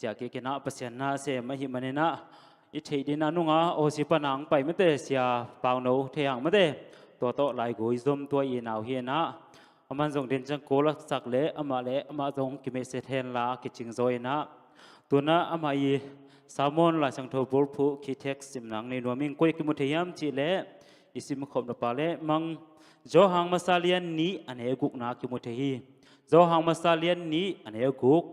Speaker 1: จากกินะเปเชนะเซมาหิมันเนนะอิเทดินานุงาโอสิปนังไปไม่เตเสียเปล่าโนเทียงไม่เตตัวโตหลายกุยซุมตัวอีนาวเฮียนะอามันจงเดินจังโกลักสักเละอามาจงกิเมเสเทนลากิจิงโซยนะตัวนะอามาอีสามอนลาสังทบุรพุคิเท็กซิมนังในนัวมิงกุยกิมุทยามจีเละอิสิมขบนปาเละมังโจหังมาซาเลียนนี้อันเอกุกนากิมุทฮีโจหังมาซาเลียนนี้อันเอกุก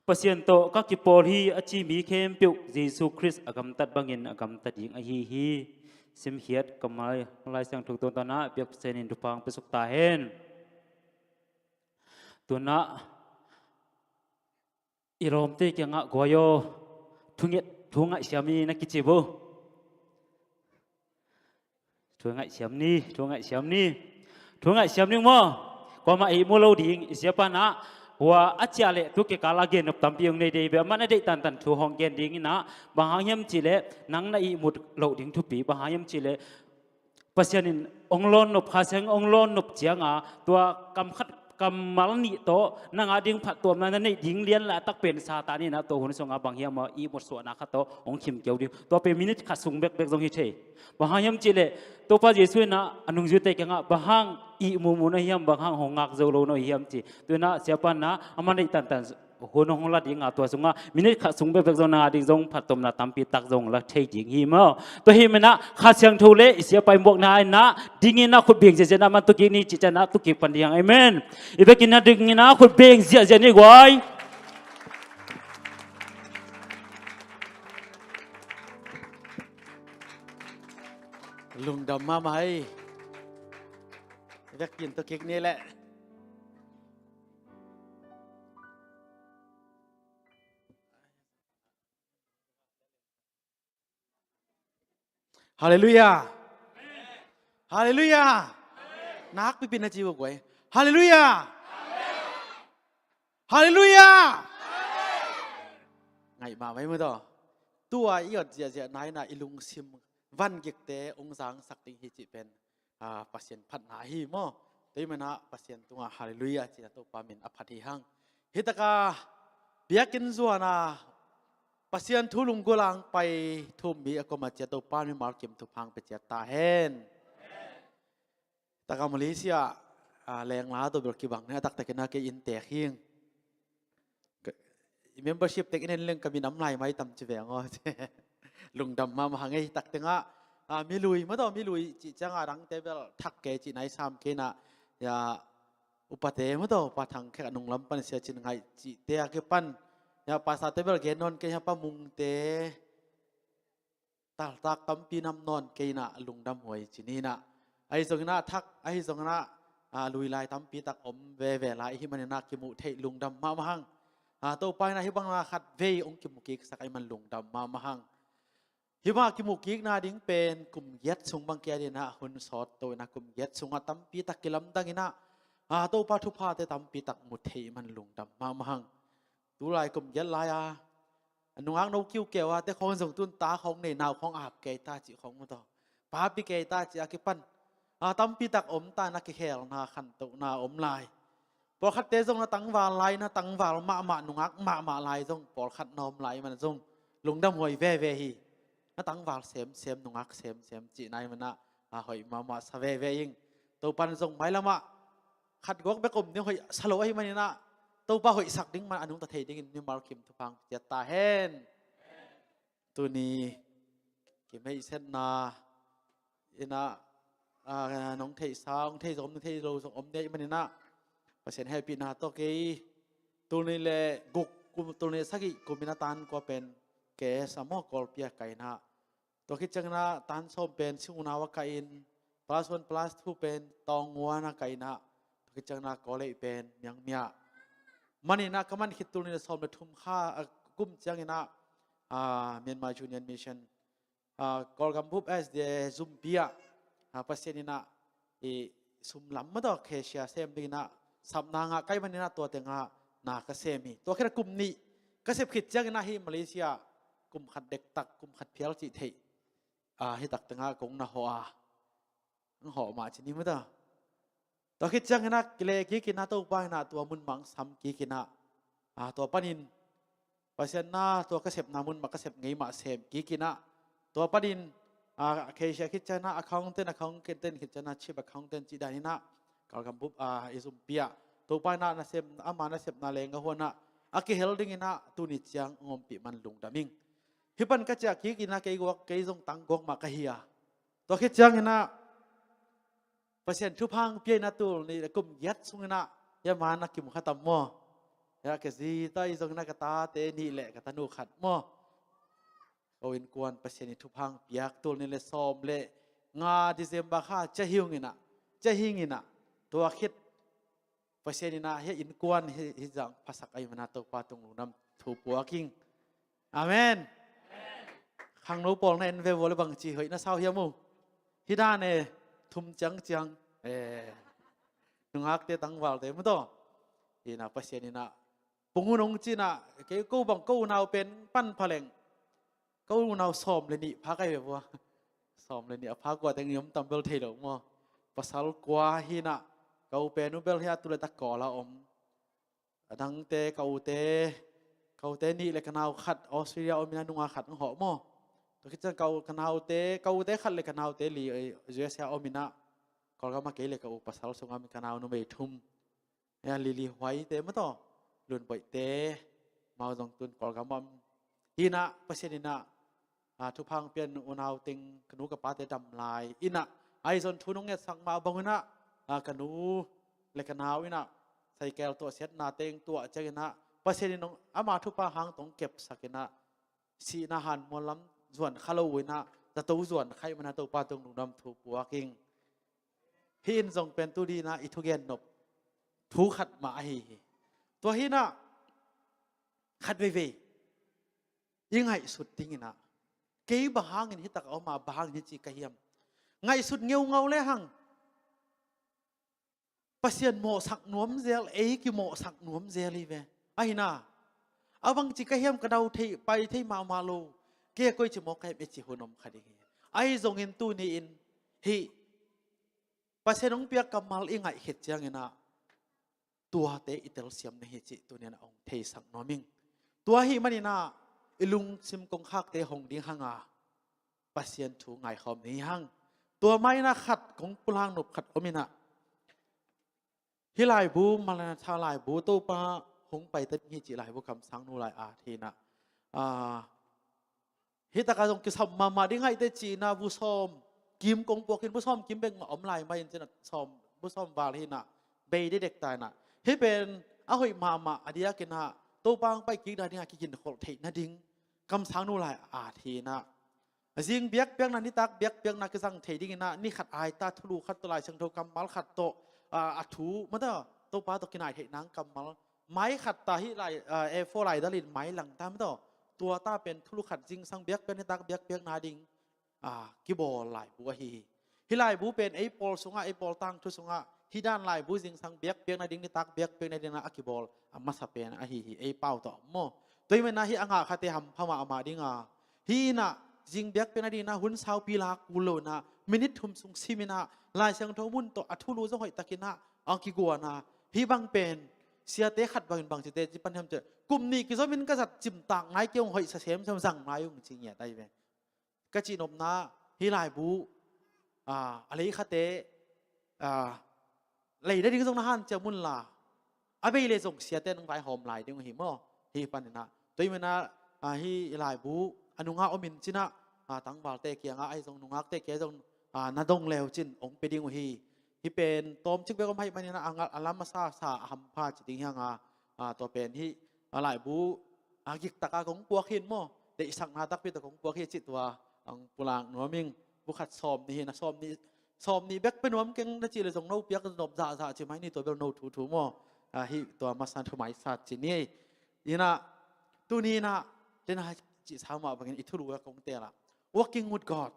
Speaker 1: ปัสยันโตก็กิปอลีอจิมีเข้มปิวเยซูคริสต์อากำตัดบังเงินอากำตัดยิงอฮีสิมเฮียดกำไมลายเสียงถูกตัวตนะเปียกเซนินทุพังไปสุกตาเห็นตัวนะอิรอมเตกียงะกวยทุ่งเสียมีนักกิจบุทุ่งเสียมนี่มั้งก็มาอีโมโลดิ่งเสียปานะว่าอาจารย์เล่ทุกเกกาลาเกนนับตามเพียงในเดียบมันได้ตันทุห้องเกนดิ่งนะบางยามจิเล่นังในมุดโลดิ่งทุปีบางยามจิเล่ปัจจุบันองลอนนบภาษาองลอนนบเจียงตัวกำมัลนิโตนังดิ่งผัดตัวนั้นในดิ่งเลี้ยนละตักเป็นซาตานี่นะตัวหุ่นทรงบางยามอีหมดส่วนนะครับตัวองคิมเกียวดิตัวเป็นมินิขัดสูงเบกทรงฮิเชบางยามจิเล่ตัวพระเยซูนะอนุจุเตกังบางอีมุนหิมบางหงงักโจโลนหิมจีตัวน่ะเสียปันนะอามันได้ตันหุ่นหงลัดยิงตัวสงะมินิขัดสูงเบกทรงนาดิ่งทรงผัดตัวนาตัมปีตักทรงละเทยิงหิมตัวหิมนะขัดเสียงทูเล่เสียไปบวกนายนะดิ่งนะขุดเบียงเจนะมันตุกินี่จิจนะตุกิปันยังเอเมนอีเบกินะดิ่งนะขุดเบียงเจนี่กวย
Speaker 11: ลุงดำมาไหมจะกินตัวเค้กนี้แหละฮาเลลูยาฮาเลลูยานักไปเป็นอาชีพกวยฮาเลลูยาฮาเลลูยาไงมาไหมมื่อต่อตัวอีกเจียนายน่ะอิลุงซิมวันเกิดเตองสังสักติงฮิจิเป็นปัสยันพันหาหิมอแต่มันนะปัสยันตัวฮาเลลูยาจีนตัวปามินอภัทหังฮิตกาเบียกินส่วนปัสยันทุลุงกุลังไปทุ่มมีก็มาเจตัวปามินมาร์กิมทุพังไปเจตาเฮนตะกามาเลเซียแรงล้าตัวเบลกิบังเนี่ยตักแต่กินนาเกอินเตะหิงmembership เต็กเน้นเรื่องกับมีน้ำลายไหมตำจีแวงอ๋อลุงดำมาหาไงตักเต็งมีลุยเมื่อตอนมีลุยจีจังดังเตเบลทักเกจีไหนซ้ำเกน่ะอย่าอุปเทเมื่อตอนปัทังแค่นุ่งลำปันเสียจีนไงจีเตะเกปันอย่าภาษาเตเบลเกนอนเกยปะมุงเตตักตำปีน้ำนอนเกน่ะลุงดำหวยจีนี่น่ะไอ้ส่งน่ะทักไอ้ส่งน่ะลุยลายตำปีตักอมเวลายที่มันน่ะกิมุเทลุงดำมาหังตัวไปนะฮิบังนาขัดเวองกิมุกิกสักไอมันลุงดำมาหังฮิบังกิมุกิกนาดิ้งเป็นกลุ่มยัดซุงบางแกดีนะหุ่นสอดตัวนะกลุ่มยัดซุงตั้มปีตักกิลำดังนะตัวปาทุพาเตตั้มปีตักมุดเทมันลุงดำมาหังตัวลายกลุ่มยัดลายนุ่งอังนกคิวเกว่าแต่ของส่งตุนตาของในนาวของอาบเกตาจิของมันต่อป้าปีเกตาจิอากิปันตั้มปีตักอมตานักเขลนาขันตุนาอมลายพอขัดเตะส่งนะตั้งวาลายนะตั้งวาลมาหนุ่งอักมาลายส่งพอขัดนอมลายมันส่งลุงดำหวยเวฮีนะตั้งวาลเสียมหนุ่งอักเสียมจีนายมันนะหอยมาสเวยิงตัวปันส่งไม้ละมาขัดกอกเบกมเนี่ยหอยสโลให้มันนะตัวป้าหอยสักดิ้งมันอนุตะเทดิ้งนี่มาร์คิมทุพังจะตาเห็นตัวนี้กิมให้เส้นนาอินะน้องเทสาวเทสมเทโลสมเนี่ยมันนะภาษาให้ปีนาโตเกยตัวนี้แหละกุกตัวนี้สักกี่กุมินาตันก็เป็นแกสมอกอลเปียไก่นะตัวคิดจังนะตันส้มเป็นชิงนาวไก่+1+2เป็นตองงัวนะไก่นะตัวคิดจังนะก็เลยเป็นยังเมียมันนี่นะก็มันคิดตัวนี้ส้มเป็นทุ่มค่ากุ้มจังนะเมียนมาจูเนียร์มิชชั่นกอลกัมพุบเอสเดซุมเปียภาษานี่นะ สุมลำมาต่อเคเชียเซมดีนะสับนางใกล้มันนี่นะตัวเต็งนากเซมีตัวแค่กลุ่มนี้ก็เสพขิดจังนะฮิมาเลเซียกลุ่มขัดเด็กตักกลุ่มขัดเพียรจิตเหให้ตักตั้งกงนะหัวหัวมาชนิดมั้งตัวคิดจังนะกิเลกิกินะตัวไปนะตัวมุนมังซ้ำกิกินะตัวปนินปัจจัยนะตัวกระเสพนามุนมากระเสพไงมาเสพกิกินะตัวปนินเคยเชื่อคิดจังนะaccountantคิดจังนะชิบaccountantจีดานินะกากำปุ๊บอิสุมเปียตัวไปนะนะเสพมานะเสพนาเลงก็หัวนะอากิเฮลดิ้งนะตุนิจังงอมปีมันลุงดามิงฮิปันก็จะกิกินะเกี่ยวกับเกี่ยงตังกงมากะเฮียตัวคิดจังนะเปอร์เซ็นต์ทุพังเปียนะตัวนี่กลุ่มยัดสุงนะยามานะกิมขัดตั้มมั่วยาเกษีตาอีสงนะกตาเตนี่แหละกตานูขัดมั่วโอ้ยกวนเปอร์เซ็นต์ทุพังเปียกตัวนี่เลยซ้อมเลยงาดิเซมบาข้าจะหิวงินะจะหิงินะตัวคิดเปอร์เซ็นต์นะเฮอินกวนเฮจังภาษาไอ้มันตัวปาตรงนู้นถูกปัวกิ้งอาเมนขังนู้ปองในเอ็นเววเลยบางจีเฮ้ยน่าเศร้าเฮียมูที่ด้านเนี่ยทุ่มจังนุ่งฮักเตตังวาลเตมั้งตัวนี่นะภาษานี่นะปุ่งนงจีน่ะเกี่ยวกับบังกูนาวเป็นปั้นพลังกูนาวซ้อมเลยนี่พักไอ้แบบว่าซ้อมเลยนี่พักกว่าแต่เงี้ยมตั้มเบลเทลมั้งภาษากว่าฮีน่ะกูเป็นนูเบลเฮียตุเลตะก่อละดังเตกูเตนี่เลยกันนาวขัดออสเตรเลียอเมริกานุ่งขัดหัวมั้งตัวคิดจังกันนาวเตขัดเลยกันนาวเตลีเจสเซียอเมริกาก็ก็มาเกี่ยเลยกูภาษาสงฆ์กันนาวนุ่มไปทุ่มเนี่ยลิหวยเตมั้งต่อลุนไปเตมาจงตุนกอลกำมัมอินะเปอร์เซ็นต์อินะทุพังเปลี่ยนอุณาวติงขนูกับปาเตดำลายอินะไอซอนทุนงเงสังมาบังนะขนูเล็กนาวอินะใส่แก้วตัวเสียนาเตงตัวเจกินะเปอร์เซ็นต์นงอามาทุปาหังต้องเก็บสักนะสีนาหันมอลำส่วนคาโลวินะจะตัวส่วนใครมันตัวปาตรงหนุ่มดำถูกปัวกิงพี่อินทรงเป็นตัวดีนะอิทุเกนนบถูขัดมาไอตัวฮีน่ะขัดเว่ยยังไงสุดทิ้งนะเกี่ยบหางเงินที่ตักเอามาบางนี่จีกระเฮียมไงสุดเงาเลยหังภาษาโมสักนวมเซลกี่โมสักนวมเซลีเวไอ้น่ะเอาบางจีกระเฮียมกระดาที่ไปที่มาโลเกี่ยก็จะมองใครไม่จีหัวนมขัดยังไอ้ทรงเงินตู้นี่อินฮีภาษาน้องเปียกกำมัลยังไงเหตุจังเงินนะตัวเตอิตาลีมในเหตุตัวนี้นะองเทสังนอมิงตัวฮีมันนี่นะอิลุงซิมกงคักเตหงดิ้งหังปัสยันถูไงคอมนี้หังตัวไม่นะขัดของปุลังหนุบขัดอมินะฮิไลบูมาลาชาไลบูตัวปะหงไปตัดฮิจิไลบูคำสังนูไลอาทีนะฮิตากาจงกิสมาดิ้งไงเตจีนะบุษอมกิมกงปวกินบุษอมกิมเบงอมไลมาอินเจนัดซอมบุษอมบาลีนะเบย์ได้เด็กตายนะที่เป็นอาหอยมาอดียกินฮะตัวบางไปกินได้เนี่ยกินขอเทนะดิ้งคำสังนูไลอาทีนะสิ่งเบียกนั้นนี่ตักเบียกนักสังเทดิ้งนะนี่ขัดไอตาทุลูขัดตัวลายเชิงโทกำมัลขัดโตอัฐูมันเถอะตัวปลาตัวกินไอเทนังกำมัลไม้ขัดตาที่ลายโฟไลดาลินไม้หลังตามเถอะตัวตาเป็นทุลูขัดจริงสังเบียกเป็นนี่ตักเบียกนาดิ้งกิบอลลายบัวฮิไลบูเป็นไอโปลสุงะไอโปลตั้งทุสุงะที่ด้านลายบูจิงสังเบียกนาดิ้งนี่ตักเบียกนาดิ้งนะอักิบอลมาสเปนไอเป้าต่อโมตัวมันนะฮิอ่างขัดเตหัมพม่ามาดิ้งฮีน่ะจิงเบียกนาดิ้งนะหุ่นสาวปีลากุโลนะมินิทุมสุงซิมินะลายเสียงทมุนตัวอัทุลูจะหอยตะกินะอังกิกัวนะฮีบังเป็นเสียเตะขัดบางจิตเตจิปันทำเจอกลุ่มนี้กิจมินกษัตริย์จิมต่างนายเกี่ยวหอยเสียมสั่งนายยุ่งจริงเนี่ยได้ไหมกจีนมนะฮิไลบูอะไรขัดเตเลยได้ดิ้งตรงนั้นจะมุนลาอาเบยเลยส่งเสียเต้นไปหอมลายดิ้งหิมอฮีปันนะตัวมันนะฮิไลบูอนุงาอมินจินะตั้งบาลเตเกียงไอส่งนุงาเตเกียส่งนาดงเลวจินองไปดิ้งฮีเป็นตอมชิกเบก็ไม่มันนะอัลลัมมาซาหัมพาจิติงยังตัวเป็นฮิไลบูกิกตะกาของปัวขินมอเด็กสังนาตักพิตของปัวขินจิตว่าอังปุลังนัวมิงบุคัดซ้อมนี่นะซ้อมนี่แบกเป็นวมเก่งนะจีเลยส่งโน้เปียกนบจ่าใช่ไหมนี่ตัวเบลโน้ถูมอฮิตัวมาสันทุไมสัตจินี่นี่นะตัวนี้นะเดนให้จิตสาวมาบางอย่างอิทุรุกงเตละ working with God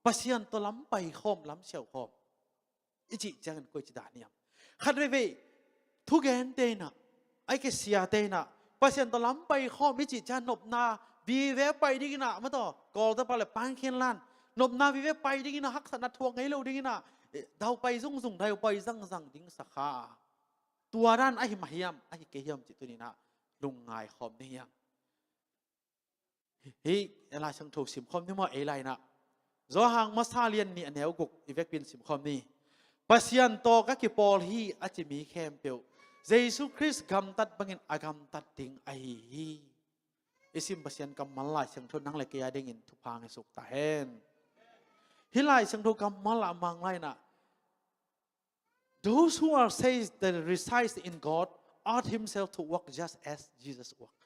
Speaker 11: ปัสยันตัวล้ำไปคอมล้ำเฉียวคอม อิจิจังกันกุยจิดานิยมขัดเว่ทุกแกนเตนะไอ้แกเสียเตนะภาษาตะล้ำไปข้อมิจิจันนบนาวีเวไปดิกินะมาต่อกอลตะปาเลปังเขียนล้านนบนาวีเวไปดิกินะฮักษณะทวงให้เราดิกินะดาวไปส่งดาวไปสั่งดิ้งสักขาตัวด้านไอ้มาเฮียมไอ้เกียมจิตตัวนี้นะลุงง่ายคอมนี่ยังเฮ้ยเวลาช่างถูกสิมคอมนี่มาเอไลนะจอหางมาซาเลียนนี่อันเดียวกุกอีเวกเป็นสิมคอมนี่ปัสยันโตก็คือปอลฮีอาจจะมีแคมเปียวเยซูคริสต์กำตัดบังเงินอากำตัดดิ้งไอฮีอิสิมปัสยันกำมัลลายช่างถูกนั่งเลยเกียดิ้งอินทุพางสุกตาเห็นฮิไลช่างถูกกำมัลละมังไลนะThose who are says that resides in God ought himself to walk just as Jesus walked.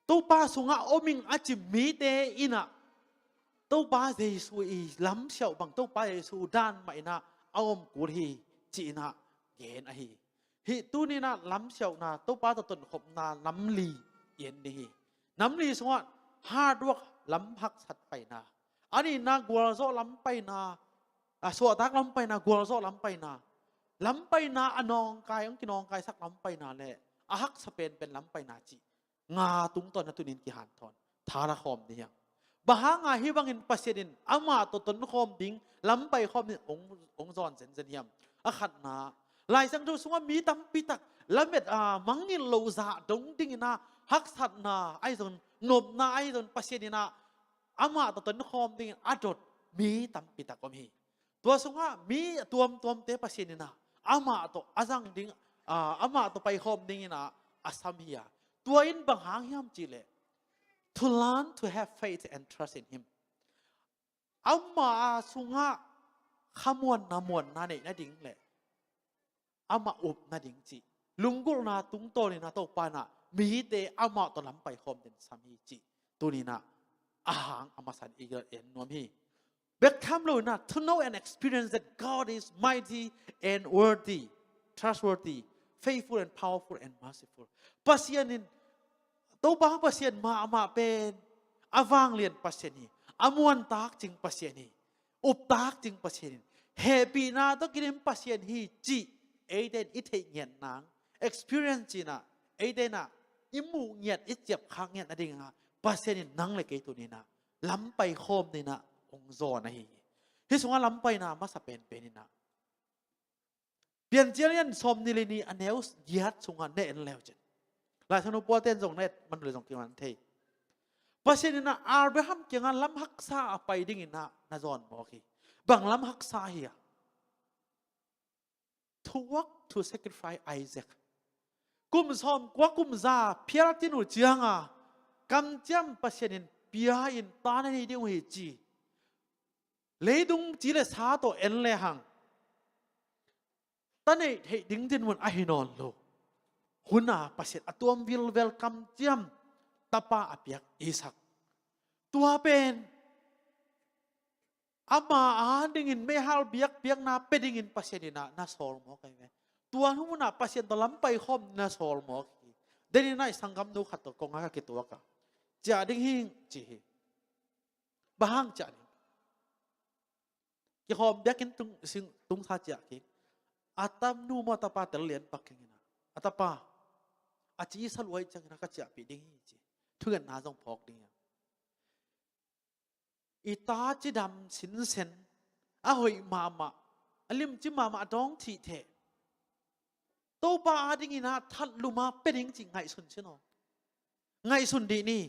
Speaker 11: ตัวป้าสุงะอมิงอาจจะมีเตอินะตัวป้าเยซูอีล้ำเชี่ยวบังตัวป้าเยซูด้านไม่นะเอาอมกุลีจีนะเย็นไอฮิตัวนี้นะล้ำเชี่ยวนะตัวป้าตัวตนขบนาล้ำลีเย็นนี่ล้ำลีสุงะฮาดวกล้ำพักสัตไปนะอันนี้นะกัวโซล้ำไปนะสวดทักล้ำไปนะกัวโซล้ำไปนะล้ำไปนาอนองกายองกินองกายสักล้ำไปนาแหละอาฮักสเปนเป็นล้ำไปนาจีงาตุ้งตอนนัตุนินกิหันทอนทาระคอมนี่ยังบางงาฮิบังอินปัสเดินอามาตัวตนคอมดิ้งล้ำไปคอมนี่องซอนเซนเซนยมอาขัดนาลายสังดูสว่ามีตั้มปิตักล้ำเม็ดมังนินโลซาดงดิ้งนาฮักสัดนาไอซอนนบนาไอซอนปัสเดินาอามาตัวตนคอมดิ้งอดดมีตั้มปิตักก็มีตัวสว่ามีตัวเตปัสเดินาอามาตัวอาจังดิ้งอามาตัวไปคอมดิ้งนะอาซัมเฮียตัวอินบางหางยามจีเล to learn to have faith and trust in him อามาสุงะขมวนนามวนนาเนนาดิ้งเลยอามาอุบนาดิ้งจีลุงกุลนาตุงโตนี่นาโตปานะมีเตอามาตัวล้ำไปคอมเดนสามีจีตัวนี้นะอาหางอามาสันอีกเอ็นนวมฮีเบคคำรู้นะ to know and experience that God is mighty and worthy, trustworthy, faithful and powerful and merciful. ปัสยานินตัวบางปัสยานมาเป็นอาวางเลียนปัสยานีอามวนตากจึงปัสยานีอุปตากจึงปัสยานีเฮปีนาต้องกินปัสยานฮีจีเอเดนอิเทเงียนนาง experience จีนะเอเดน่ะอิมูเงียดอิเจ็บค้างเงียดอะไรเงี้ยปัสยานินนังเลยเกตัวนี้นะล้ำไปโคมนี่นะองโซนะฮีที่สงฆ์ล้ำไปนะมาสเปนเป็นนี่นะเปลี่ยนเจริญสมนิลินีอันเนวส์ยัดสงฆ์เนนแล้วจังหลายชนุปวเต้นส่งเน็ตมันเลยส่งกี่วันเทปัจจุบันนะอาร์เบฮัมเกี่ยงล้ำฮักษาไปดิ้งนะนาจอนบอกคีบางล้ำฮักษาเฮีย to walk to sacrifice Isaac กุมซ้อมกว่ากุมซาเพียรตินุจียงกำจำปัจจุบันเปียอินตาในเดียวเหจีเลยดุงจีเลสาโตเอ็นเลหังตอนนี้เหดิ้งจินวันอหินอนโลหุ่นอาปัสเซตอตัววิลเวลคัมเจียมตาปาอภิยักอิสักตัวเป็นอามาดิ่งินไม่ฮัลเบียกนาเป็นดิ่งินปัสเซตินาโซลมอกไงตัวหุ่นอาปัสเซตตลัมไปคอมนาโซลมอกเดี๋ยวนี้นายสังคมดูขัดตัวกงอากิตัวกันจะดิ่งหิงจีบางจะกี่หอมเบียกินตุงซาจะกินอาตามนูมาตาปาเตลเลียนปักกินนะอาตาปาอาจีสลวยจังนะก็จะปีดิ้งจีทุกอย่างน่าจงพอกดิ้งอีตาจีดำสินเซนอาหอยมาอลิมจิมาดองทีเทโตปาดิ้งนะทัดลุมาเป็นดิ้งจริงไงสุนเชนอไงสุนดีนี่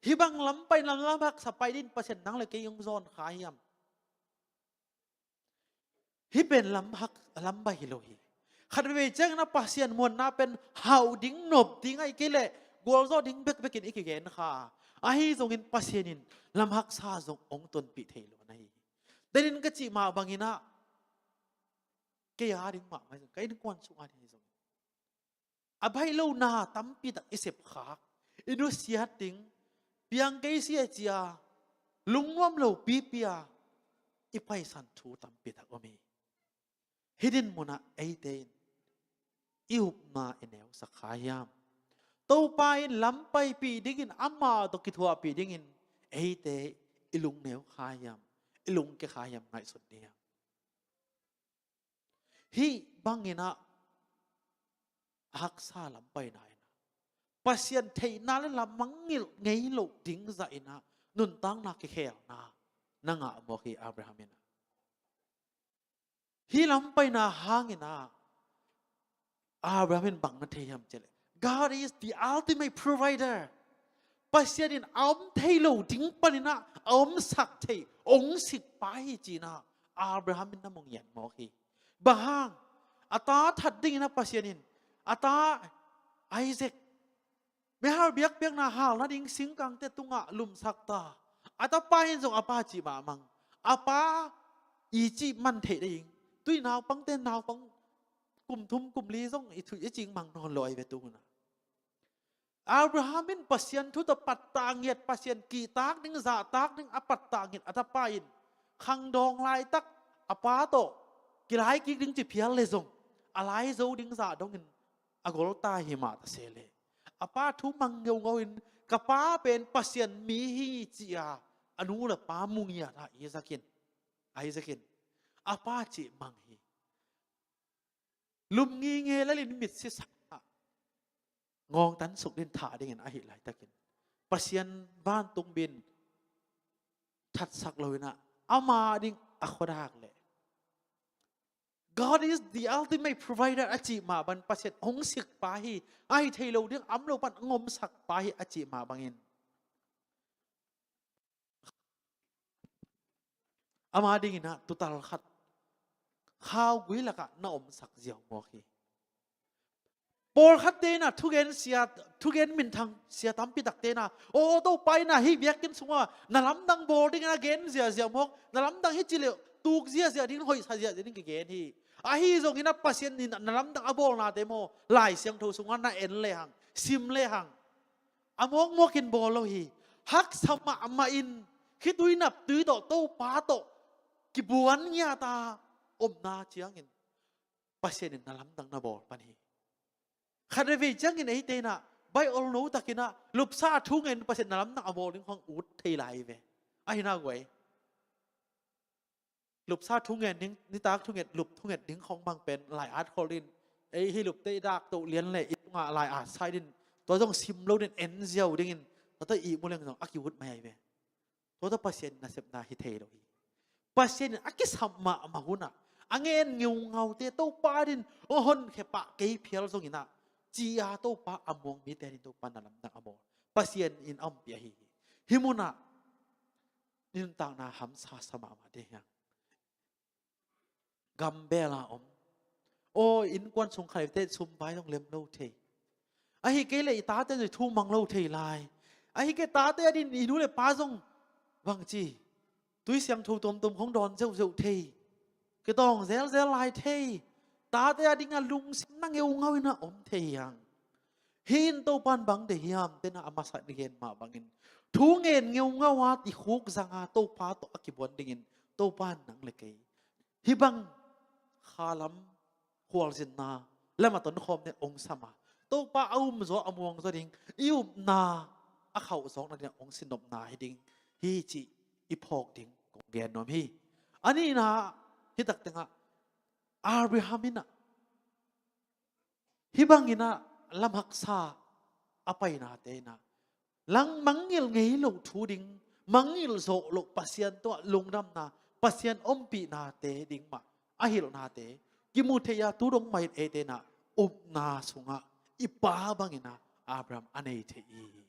Speaker 11: ฮิบังล้ำไปล้ำพักสไปดินเปอร์เซ็นต์นั่งเลยเกยงซอนขายยำฮิเป็นล้ำพักล้ำใบโลหิขัดเวจังนะปัสยันมวลนะเป็นเห่าดิ้งหนบดิ้งไอ้เกล่กัวโซดิ้งเบกกินอีกเกนค่ะไอ้ทรงอินปัสยันินล้ำพักซาทรงองตนปีเทโลนะฮีแต่นินก็จีมาบางอินะเกียร์ดิ้งมาไม่ใช่ก็อินกวนสุอาที่ทรงอภัยโลนาตั้มปีตักอิเสบขากอินุเสียดิ้งเปียงเกยเสียจียลุงว่ำโลปีเปียอีไปสันทูตั้มปีตักอมีฮิดินมุนะไอเดนอิวมาเอเนวสักขายามตัวไปล้ำไปปีดิ้งินอามาตกิทัวปีดิ้งินไอเดอิลุงเนวขายามอิลุงแกขายามไงสุดเดีย hi bangina hak sa lam pai na ina pasien thei na le lam mangil ngei lo ding za ina nun tang na ki khel na nanga mo ki Abrahamina hi lam pai na hangina Abrahamin bang na thei ham chele God is the ultimate provider pasien in om thei lo ding panina om sak thei ong sik pa hi chi na Abrahamin na mong yan mo ki bahang ata that ding na pasien in ata Isaac me har biak biak na hal na ding sing kang te tunga lum sak ta ata pa hin jong apa chi ma mang apa i chi man the ding tui naw pang te naw pang kum thum kum li jong i thu i ching mang non loi ve tu na Abrahamin pasien thu ta pat ta ngiat pasien ki tak ding za tak ding apat ta ngiat ata pa in khang dong lai tak apa to ki lai ki ding chi phial le jong alai zo ding za dong in agol ta hi ma ta se le apa thu mang ngeu ngau in ka pa pen pasien mi hi chia anu la pa mung ya ta Isaacin apa chi mang hi lum ngi nge la lin mit si sa ngong tan suk din tha ding in a hi lai takin pasien van tung bin that sak loina ama ding a khodak le God is the ultimate provider achi ma ban pasien ong sik pa hi ai thei lo ding am lo pan ngom sak pa hi achi ma bangin ama ding ina tutal khat khaw gui la ka na om sak jiao mo khi por khat te na thugen min thang sia tam pi tak te na o to pai na hi biak kin sunga na lam dang boarding na gen zia mok na lam dang hi chile tuk zia ding hoi sa zia ding ki gen hi a hi zong ina pasien ni na lam dang abol na te mo lai siang tho sunga na en le hang sim le hang amok mokin bol lo hi hak sama ama in khi tui nap tui to pa to ki buan nya ta om na chiang in pasien na lam dang na bol pan hi khade vi chang in ei te na bai ol no takina lup sa thu ngen pasien na lam dang abol ding hong ut thei lai ve ai na goi lup sa thu ngen ding ni tak thu ngen lup thu ngen ding khong bang pen lai art kolin ei hi lup te dak to lian le i nga lai art sai din to jong sim lo din en ziao ding in to i mo leng jong akiwut mai ve to pasien na sep na hi thei lo hi pasien akis hamma ma huna angen ngiu ngau te to pa din o hon khe pa ke phial jong ina chia to pa among mi te to pa na lam na amo pasien in am pi hi himuna nin tang na ham sa sama ma de yang gambela om o in kwan sung khai te sum bai dong lem lo the a hi ke le ta te thu mang lo the lai a hi ke ta te din i nu le pa jong wang chi tui siang thu tom khong don zeu zeu the cái tông zel lại thế ta te ading a lung sim nang eu ngau ina om the yang hin to pan bang de hiam te na amasa digen ma bangin thu ngen ngeu ngawa ti khuk zanga to pa to akibon dingin to pan nang le ke hi bang khalam khwal sin na lama ton khom ne ong sama to pa aum zo among zo ding iu na a khau zong na ding ong sin nop na hi ding hi chi i phok ding kong gen nom hi ani na hi tak tenga Abrahamina hibangina lam haksa apai na te na lang mangil ngei lo thu ding mangil zo lo pasien to lungdam na pasien ompi na te ding ma ahil na te kimu the ya tu dong mai e te na na sunga ipa bangina Abraham anei the i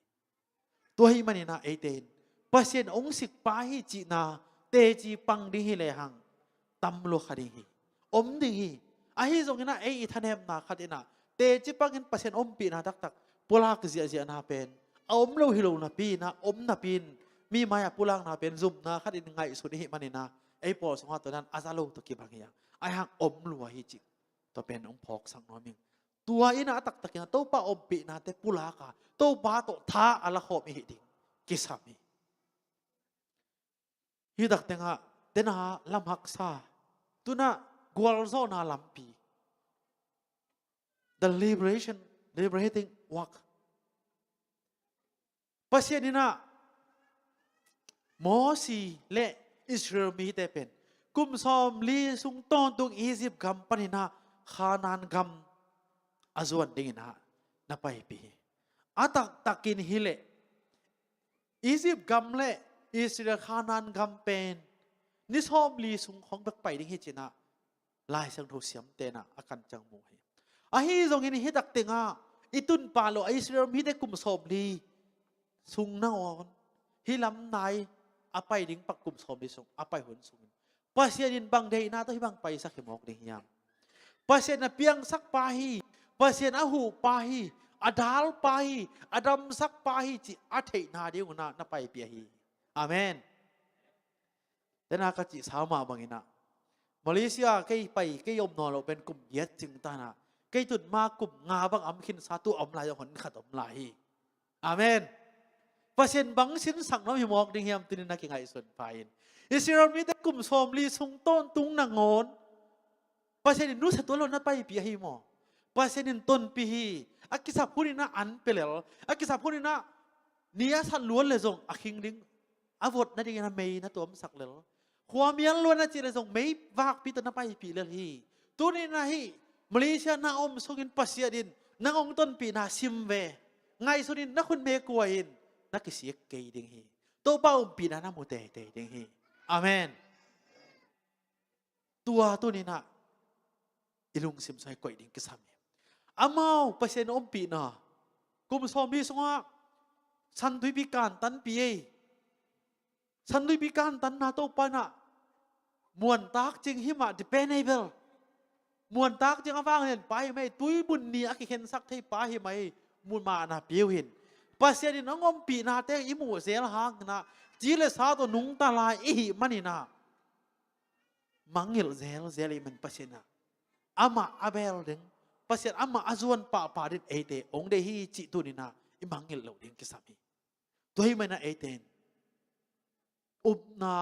Speaker 11: to hi manina e ten pasien ong sik pa hi chi na te chi pang ding hi le hang tam lo khadi hi om ding hi a hi zong ina ei thanem na khadina te chi pangin pasien om pi na tak tak pulak zia na pen om lo hi lo na pi na om na pin mi maya pulang na pen zum na khadin ngai su hi manina ei pol songa to nan azalo to ki bang ya ai hang om lo hi chi to pen om phok sang no ming tua ina tak tak ya to pa om pi na te pulaka to pa to tha ala khom hi ding kisami hi dak tenga tena lam haksa tuna gwalzo na lampi the liberating work pasien ina mosi le Israel mi te pen กุมซอมลีสุงต้นตุงอียิปต์กำปนินาขานานกำอาจวนดิ่งนะนับไปปีอาตักกินฮิเลอียิปต์กำเลอิสราเอลขานานกำเป็นนิซอมลีสุงของบักไปดิ่งฮิจินะลายสังทุเสียมเตนะอาการจังมูฮีอาฮีตรงนี้ฮิตักเตงาอิตุนปาโลอิสราเอลมีได้กุมซอมลีสุงน่าอ่อนฮิลำนายอาไปดิ่งปักกุมซอมลีสุงอาไปหุ่นสุงpasien bang dei na to hibang pai sak himok ding yam pasien na piang sak pahi pasien ahu pahi adal pahi adam sak pahi chi athei na deu na pai pi hi amen tena ka chi sama bangina malaysia kai pai kai yom no lo pen kum yet jing ta na kai tut ma kum nga bang am khin sa tu om lai hon khat om lai amen pasien bang sin sak no himok ding yam tin na ki ngai son painอิสราเอลมีแต่กลุ่มโสมลีสุงต้นตุงนางอนภาษาดินนู้สตัวเรานัดไปปีฮีมอภาษาดินต้นปีฮีอักษรพูดน่ะอันเปล่าอักษรพูดน่ะเนียสันล้วนเลยจงอักขิงดิ้งอาวดนั่นเองนะไม่นะตัวมันสักเลยความยันล้วนนั่นจีเลยจงไม่วากปีตัวนัดไปปีเลยฮีตัวนี้นะฮีมาเลเซียน่าอมสุกินภาษาดินนางองต้นปีน่าซิมเวไงสุดินนักคุณเมกวยนนักเสียเกยดิ้งฮีตัวเป้าปีน่านามุเตเตดิ้งฮีอาเมนตัวนี้นะอิลุงซิมใส่กวยดิ้งกิสามีอามาเปอร์เซ็นต์อมปีนะกุมสอมบีสงะสันตุยพิการตันปีสันตุยพิการตันนาโตปานะมวนตากจึงหิมะดิเปเนเบลมวนตากจึงอาฟังเห็นไปไม่ตุยบุญนี้อักเห็นสักที่ป้าเห็นไหมมุนมานะเปียวเห็นเปอร์เซ็นต์น้องอมปีนาเตอิมูเซลหางนะจีเลสาตัวนุ่งตาลายอีมันนี่นะมังเงลเซลมันเปอร์เซ็นต์นะอามาอาเบลดึงเปอร์เซ็นต์อามาอาจวนป่าดินเอเตองเดฮีจิตุนี่นะอิมังเงลเหล่าดึงกิสามีตัวให้มันนะเอเตนอุบนา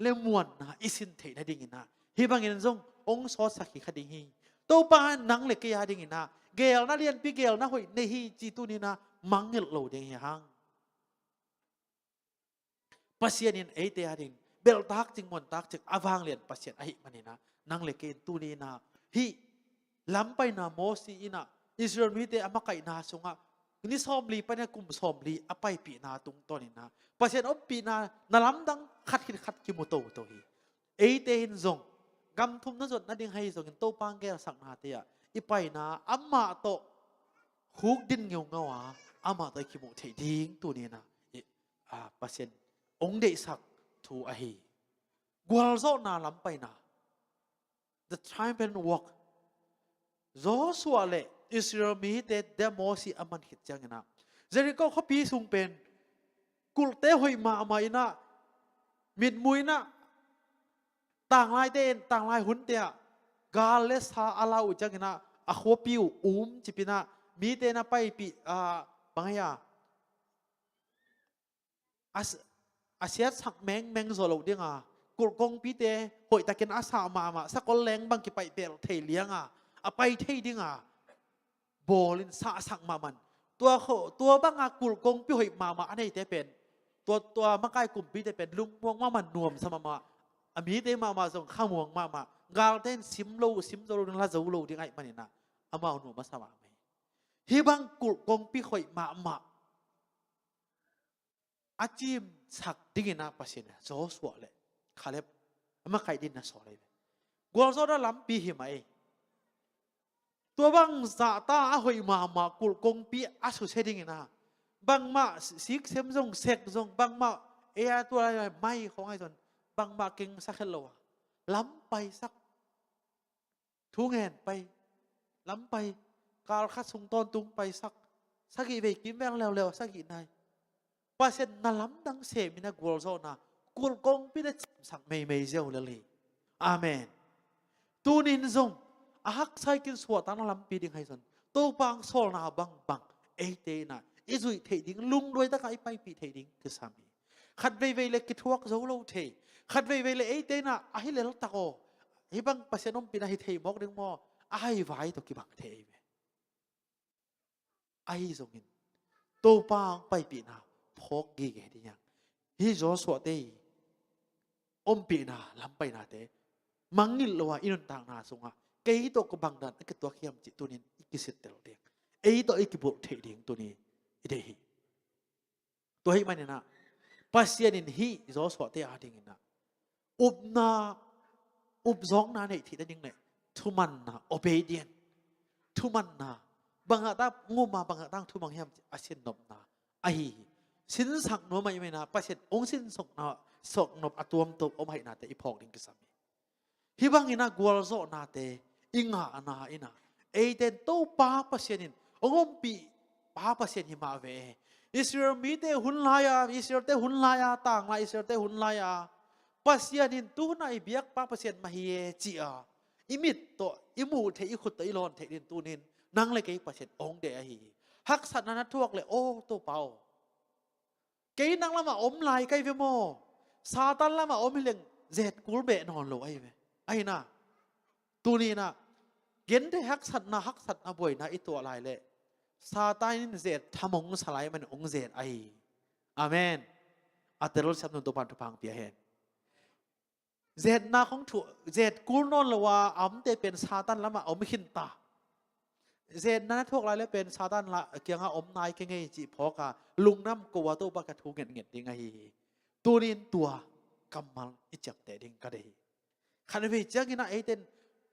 Speaker 11: เลมวนนะอิสินเทนะดิ่งนะฮีบางเงินซงองซอสักขีคดีฮีตัวป้านังเล็กยาดิ่งนะเกลนะเรียนปีเกลนะหอยในฮีจิตุนี่นะมังเงลเหล่าดึงฮังpasien in ete ading bel tak jing mon tak jing avang lian pasien ahi manina nang leke tu ni na hi lampai na mosi ina Israel mi te amakai na sunga ni somli pa na kum somli apai pi na tung to ni na pasien op pi na nalam dang khat ki mo to hi ete hin zong gam thum na jot na ding hai zong to pang ge sak na te ya ipai na amma to huk din ngeu ngawa amma to ki mo thei ding tu ni na pasienองเดสักทูอาฮีกวลโซนาลำไปนา the time and walk โซสวาเลอิสราเอลมีแต่เดโมซีอามันหิตจังนะเจริโกเขาปีสุงเป็นกุลเตหอยมาไม่นะมิดมุยนะต่างลายเต้นต่างลายหุ่นเตียกาเลสฮาอาลาอุจังนะอควปิวจิปินะมีเตนะไปปีบางอย่างอาเซียสักแมงโซโลเดียงกุลกงปีเตหอยตะเกนอาสามาสักคนแรงบางกี่ไปเปลเทเลียงไปเทดิ้งโบลินสักมามันตัวบางกุลกงปีหอยมาอันนี้เตเป็นตัวมะไก่กลุ่มปีเตเป็นลุงม่วงมันนวมสมมาอามีเตมาส่งข้าวม่วงมากาลเต้นซิมโลนึงละจูโลดิ้งไอ้มันนี่นะอามาหนูมาสว่างไหมฮีบางกุลกงปีหอยมาอาจิมสักดิ้งนะภาษาเนี่ยโจสวะเลยขาเล็บมาใครดินนะสอนเลยกวลโซดาล้ำปีหิมะตัวบางสาตาหอยมากุลกงปีอาสุเซดิ้งนะบางมาสิกเซมซงเซกซงบางมาตัวอะไรไม่ของไอ้ส่วนบางมาเก่งสักเฮลโลล้ำไปสักทุ่งเงินไปล้ำไปการคัดส่งตอนตุงไปสักกี่เวกินแมงเร็วสักกี่นายpasien nalam dang se mina gol zo na kul kong pina sak mei zeu lali amen tunin zong ahak sai kin suwa ta nalam pi ding hai son to pang sol na bang te na izui thei ding lung doi ta kai pai pi thei ding ke sami khat ve le ki thuak zo lo the khat ve le te na a hi le ta ko hi bang pasien om pina hi thei mok ding mo a hai vai to ki bang thei ve ai zong in to pang pai pi naพกกี่แก่ที่ยังฮิโจสวดเตอมปีนาลำไปนาเต มังนิลว่าอินต่างนาสงะเกยตัวกบังดันก็ตัวเขียมจิตตัวนี้อีกสิทธิ์เตลเดียงตัวอีกบุตรเทดิงตัวนี้อีเดหีตัวให้มันเนี่ยนะปัสยานินฮีจอสวดเตอาดิงนะอุบนาอุบสองนาเนี่ยที่นั่นยังไงทุมันนะ obedient ทุมันนะบางอางูมาบางอาทุมังเฮียมอาเซียนนบนาไอสินสังโนไม่นะปัสยาองค์สินส่งนะส่งนบอตัวมตัวอมให้นาแต่อีพอกดิงกิสามีฮิบังอินะกัวลโซนาเตอิงหานาอินะเดนโตป้าปัสยานินองค์ปีป้าปัสยานิมาเวอิสราเอลมีเตหุนลายาอิสราเอลเตหุนลายาต่างมาอิสราเอลเตหุนลายาปัสยานินตู้นายเบียกป้าปัสยานมาเฮียจีอาอิมิตตัวอิมูเทอิขุตตัวอิลอนเทดินตูนินนั่งเลยกี่ปัสยานองเดอฮีฮักสัตนันทั่วเลยโอ้ตัวเปล่ากี่นั่งละมาอมลายกี่เวโมซาตันละมาอมเฮลงเจ็ดกูเบนอนโลไอเวไอน่ะตูนี้น่ะเกณฑ์ได้ฮักสัตนะบ่อยนะไอตัวอะไรเลยซาตานินเจ็ดทำองสลายมันองเจ็ดไออาเมนอัตโนมัติสับนุนตัวปันทุพังเปียเห็นเจ็ดนาของถูเจ็ดกูนอนละว่าอมเตเป็นซาตันละมาอมขินตาเจ็ดนั้นทั่วไรเลยเป็นซาตันละเกี่ยงอมนายเก่งไงจีพอกาลุงน้ำกวาตัวปากกระทูเงียดยังไงตัวนี้ตัวกำมัลอิจักแต่ดิ่งกระเดยขันวิจังกินะเต็น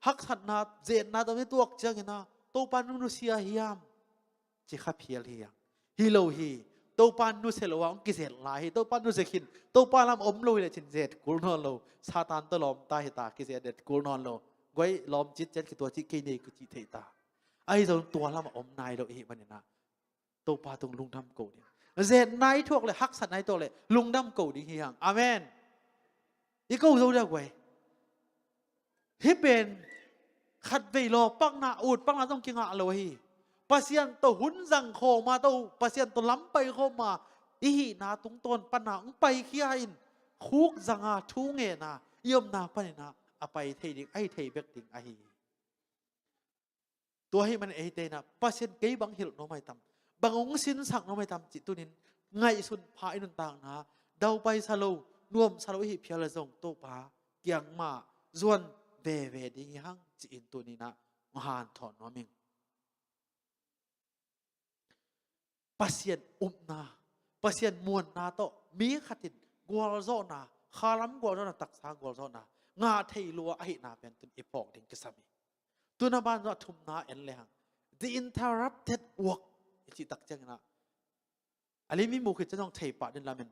Speaker 11: ฮักสัตนาเจ็ดนาตัวนี้ตัวจังกินะตัวปันนุเซียฮิยามจิขับเพียรเฮียงฮิโลฮีตัวปันนุเซลวางกิเซลลายตัวปันนุเซขินตัวปันลำอมลุยเลยจินเจ็ดกูนอนโลซาตานตัวลมตาเหตากิเซเด็ดกูนอนโลไว้ลมจิตเจ็ดกิตัวจิกินีกุจิเทตาไอ้ตรงตัวลำอมนายเราเองมันเนี่ยนะตัวปาตรงลุงดำโกเนี่ยเจ็ดนายทั่วเลยฮักสัตนายตัวเลยลุงดำโกดิเฮียงอาเมนอีกกูรู้ได้ไว้ที่เป็นขัดไปรอปังนาอูดปังนาต้องกินอะไรวะฮีปัสยันตัวหุ่นสังโคมาตัวปัสยันตัวล้ำไปเข้ามาอีหีนาตุงต้นปัญหาไปขี้อินคุกสังอาทูเงนาเยี่ยมนาปัญหาเอาไปเทดิงไอเทเบกดิงไอตัวให้มันเตนะปัสยันเกยบังหิลโนไม่ทำบางองค์สินสังโนไม่ทำจิตตุนินไงสุนพาอินุนต่างนะเดาไปสโลนวมสโลหิเพียรซงโตปาเกียงมาจวนเวดิงหังจินตัวนี้นะมหานถอนน้อมิงปัสยันนาปัสยันมวนนาโตมีขัดินกัวโซนาคาลัมกัวโซนาตักษากัวโซนางาเทลัวไอนาเป็นตุนอีปอกดิงกิสามีตุนบ้านว่าทุมนาเอ็นเลหัง the interrupted work จิตักจังนะอันนี้มีมุขจะต้องเทปะดินลามิน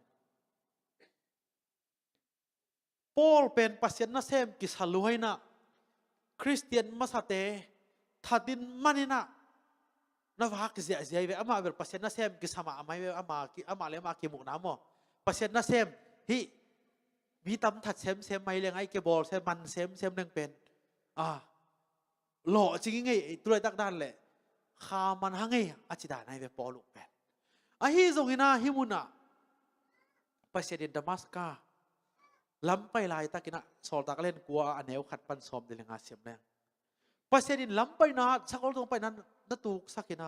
Speaker 11: ปอลเป็นปัสยันนาเซมกิสาลุยนะคริสเตียนมาสเตทัดินมันนะนับฮักเสียเวอามาเวลปัสยันนาเซมกิสามาอามาเวลอามาเลมากิมุกน้ำมอปัสยันนาเซมฮีมีตำถัดเซมไม่เลี้ยงไอเกบอลเซมมันเซมหนึ่งเป็นหล่อจริงไงตัวไอ้ตักด้านแหละขามันหังไงอาจิดาในเวปอลุกเป็นฮิซงฮินาฮิมุนะปัสยันดามัสกาล้ำไปลายตะกินะสอลตากเล่นกลัวอันเนวขัดปันซอมเดลงาเสียมแรงปัสเซนินล้ำไปนาสักคนตรงไปนั้นนัตูสักกินะ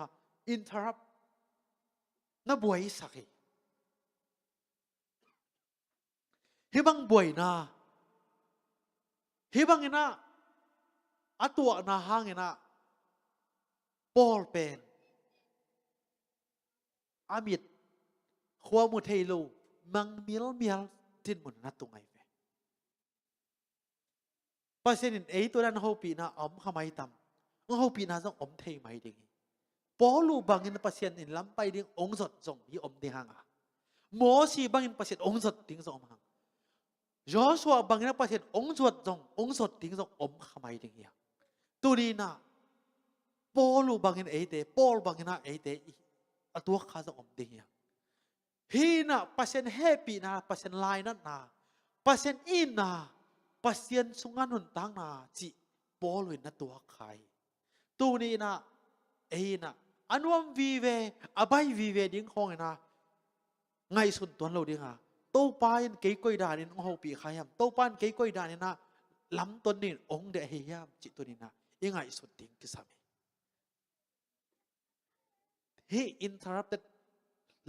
Speaker 11: อินทรัพนับวยสักฮิบังบวยนาฮิบังอินะอัตัวนาหางอินะปอลเป็นอามิดขวามุเทโลมังมิลทินมุนนัตุงไงปัสนินตัวนั้นเขาปีน่าอมขมายตำเขาปีน่าต้องอมเทไม่ดิ่งปอลูบางอินปัสนินล้ำไปดิ่งองศส่งที่อมดิ่งห่างโมชีบางอินปัสนินองศดิ่งส่งห่างยอชัวบางอินปัสนินองศส่งองศดิ่งส่งอมขมายดิ่งอย่างตัวนี้นะปอลูบางอินปอลบางอินตัวข้าส่งอมดิ่งอย่างฮีน่ะปัสยันแฮปปี้นะปัสยันไลน์นั่นนะปัสยันอินนะปัสยันสุงานุนตังนะจิปอลวินนะตัวใครตัวนี้นะนะอันวันวีเวอบายวีเวดิ้งห้องนะไงสุนตัวเราดิ้งอ่ะโตปานเกยก้อยดานินองค์ปีขายามโตปานเกยก้อยดานินะล้ำต้นนี่องค์เดเฮียมจิตตัวนี้นะยังไงสุดดิ้งกิสามี he interrupted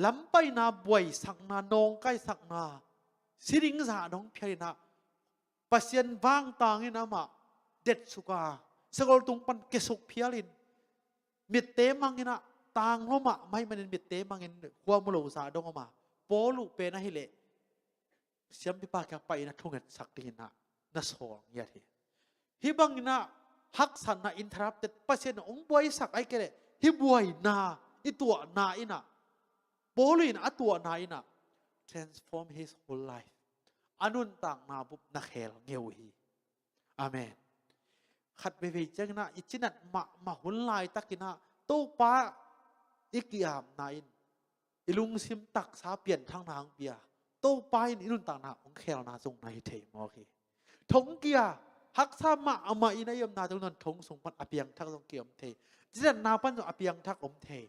Speaker 11: ล้ำไปนาบวยสักนานองใกล้สักนาสิริงสาน้องเพียรนะ pasien wang tangin ama det suka segol tung pan kesuk pialin mit temangina tang loma mai manin mit temangin kwa mulo sa dong ama polu pe na hile siam pipa ka pa ina thunget sakti na song ya thi hibang na hak san na interrupted pasien ong boy sak ai kele hi boy na itua na ina polu in atua na ina transform his whole life anun tang na bup na khel ngeu hi amen khat be ve chang na ichinat ma hun lai takina to pa ikiam na in ilung sim tak sa pian thang nang pia to pa in inun tang na ong khel na sung nai the mo ki thong kia hak sa ma ama ina yam na tung nan thong sung pat apiang thak song kiam the jinan na pan so apiang thak om the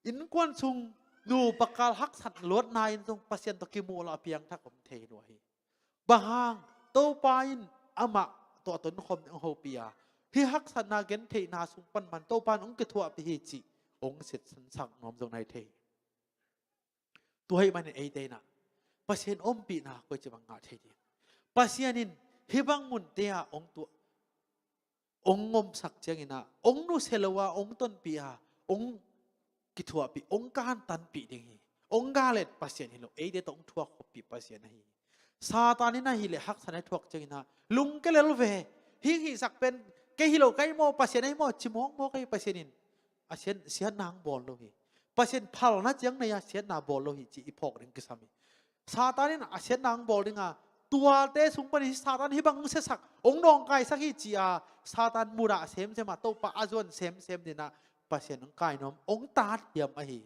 Speaker 11: in kwan sung nu pakal hak sat lot nain sung pasien to kimu la apiang thak om the no hi bahang to pa in ama to ton khom ong ho pia hi hak sat na gen the na sung pan man to pan ong ke thua pi hi chi ong set san sak nom song nai the tu hai man ei te na pasien om pi na ko che bang nga the di pasienin hibang mun tea ong tu ong ngom sak chengina ong nu selawa ong ton pia ong kithua pi ong kan tan pi ding hi ong galet pasien hilo ei de tong thua ko pi pasien hi satani na hi le hak sanai thuak chengina lung ke lel ve hi sak pen ke hilo kai mo pasien ai mo chimong mo kai pasienin asien sian nang bol lo hi pasien phal na chang na ya sian na bol lo hi chi ipok ring kisami satani na asien nang bol dinga tua te sung pani satan hi bang se sak ong nong kai sak hi chia satan mura sem se ma to pa azon sem dina pasien ong kai nom ong tat yam a hi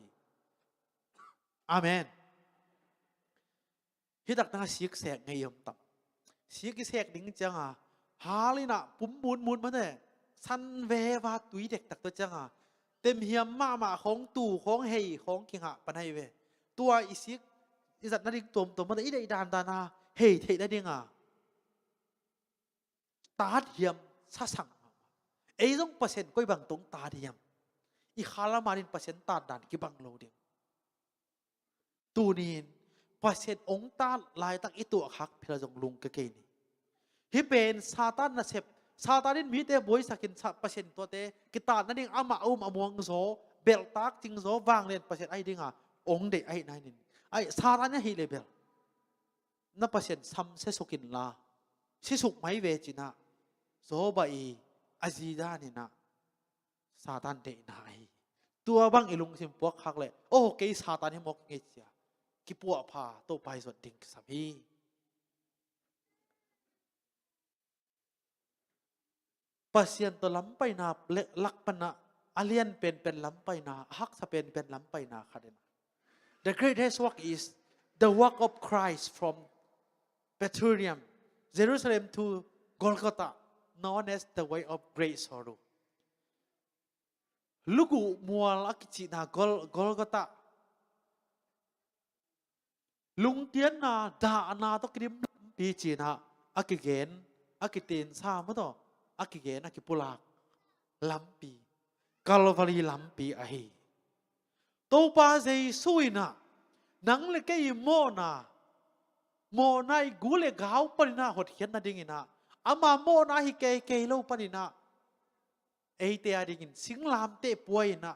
Speaker 11: amen hi dak na sik sek ngai yam tam sik sek ding changa halina pum mun ma ne san ve wa tui dek tak to changa tem hiam ma khong tu khong hei khong kinga panai ve tua isik izat na dik tom ma i dei dan dana hey thei da dinga ta hiam sa sang ei jong pasien koi bang tong ta hiam i khala marin pasien ta dan ki bang lo ding tu nin pasien ong ta lai tak itu khak phela jong lung ke ke ni hi pen satan na sep satanin mi te boy sakin sa pasien to te ki ta na ding ama among zo bel tak ting zo wang len pasien ai dinga ong de ai nai nin ai satan na hi level na pasien sam se sokin la si suk mai ve china zo ba i azida ni na satan de na ai tua bang ilung sim puak khak le o ke satan hi mok nge chia ki pu pha to pai zo ding sami pasien to lampai na lak pana alien pen lampai na hak sa pen lampai na khadena the greatest work is the work of Christ from Bethlehem, Jerusalem to Golgotha, known as the way of great sorrow. Lugu mual akichi na Golgotha. Lung tian na da na to krim pi chi na akigen akitin sa mo to akigen akipulak lampi Calvary lampi ahi. To pa jay suina nang le kay mo na mo nai gule gaw panina hot hian na dingina ama mo na hi ke lo panina ei te adingin singlam te puaina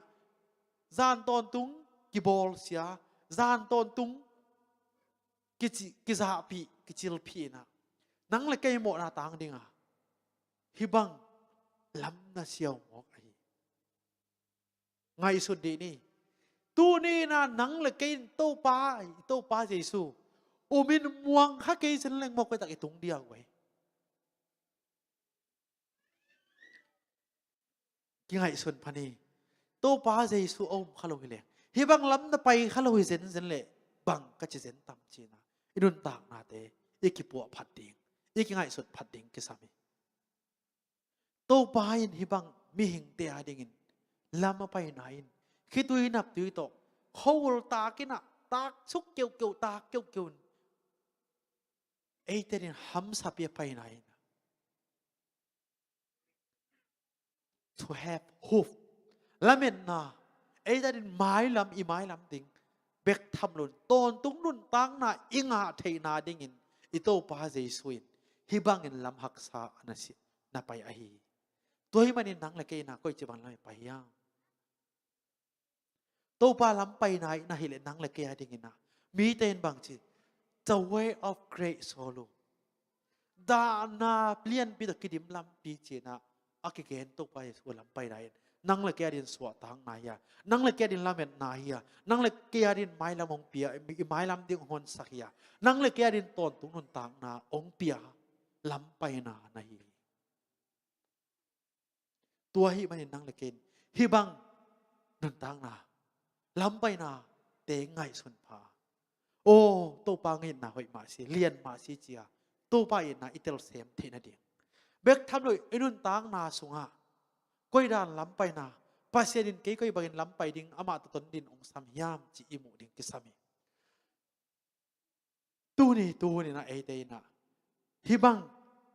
Speaker 11: zan ton tung ki bol sia zan ton tung ki za pi ki chil pi na nang le kay mo na tang dinga hibang lam na siaw mo ai ngai su di ni tu ni na nang le kay to pa Jesu umin muang ha kay sen leng mo ko tak itung dia we ki ngai sun phani to pa Jesu om khalo hi le hi bang lam na pai khalo hi zen le bang ka chi zen tam chi na idun tak na te ikipu phat ding iki ngai sun phat ding ki sami to pa in hi bang mi hing te adingin lama pai na in khi tui nap tui to khol ta kina tak suk keu ta keu ei terin ham sapia pai na in to have hope lamen na ei terin mai lam ding bek tham lun ton tung nun tang na inga thei na dingin ito pa Jesuin hi bang in lam hak sa anasi na pai ahi to hi manin nang le ke na koi chiban lai pai ya to pa lam pai nai na hi le nang le ke ading ina mi ten bang chi the way of great sorrow da na plian pi da kidim lam pi che na akigen to pai so lam pai dai nang le ke adin swa tang na ya nang le ke adin lamet na ya nang le ke adin mai lamong pia mai lam ding hon sakya nang le ke adin ton tung nun tang na ong pia lam pai na na hiตัวhiมันนั่งเลยกินhi bangนันตังนาล้ำไปนาเตงไงสุนพาโอ้ตัวปางเห็นนาหอยมาสิเลียนมาสิเจียตัวปาเห็นนาอิตาลเซมเทนเดียงเบกทำเลยไอ้นุ่นตังนาสุงะก้อยดานล้ำไปนาภาษาดินเกยก้อยบางล้ำไปดิ่งอามาตตนดินองสามยามจีอิมูดิ่งกิสามีตัวนี้นะไอเตนะhi bang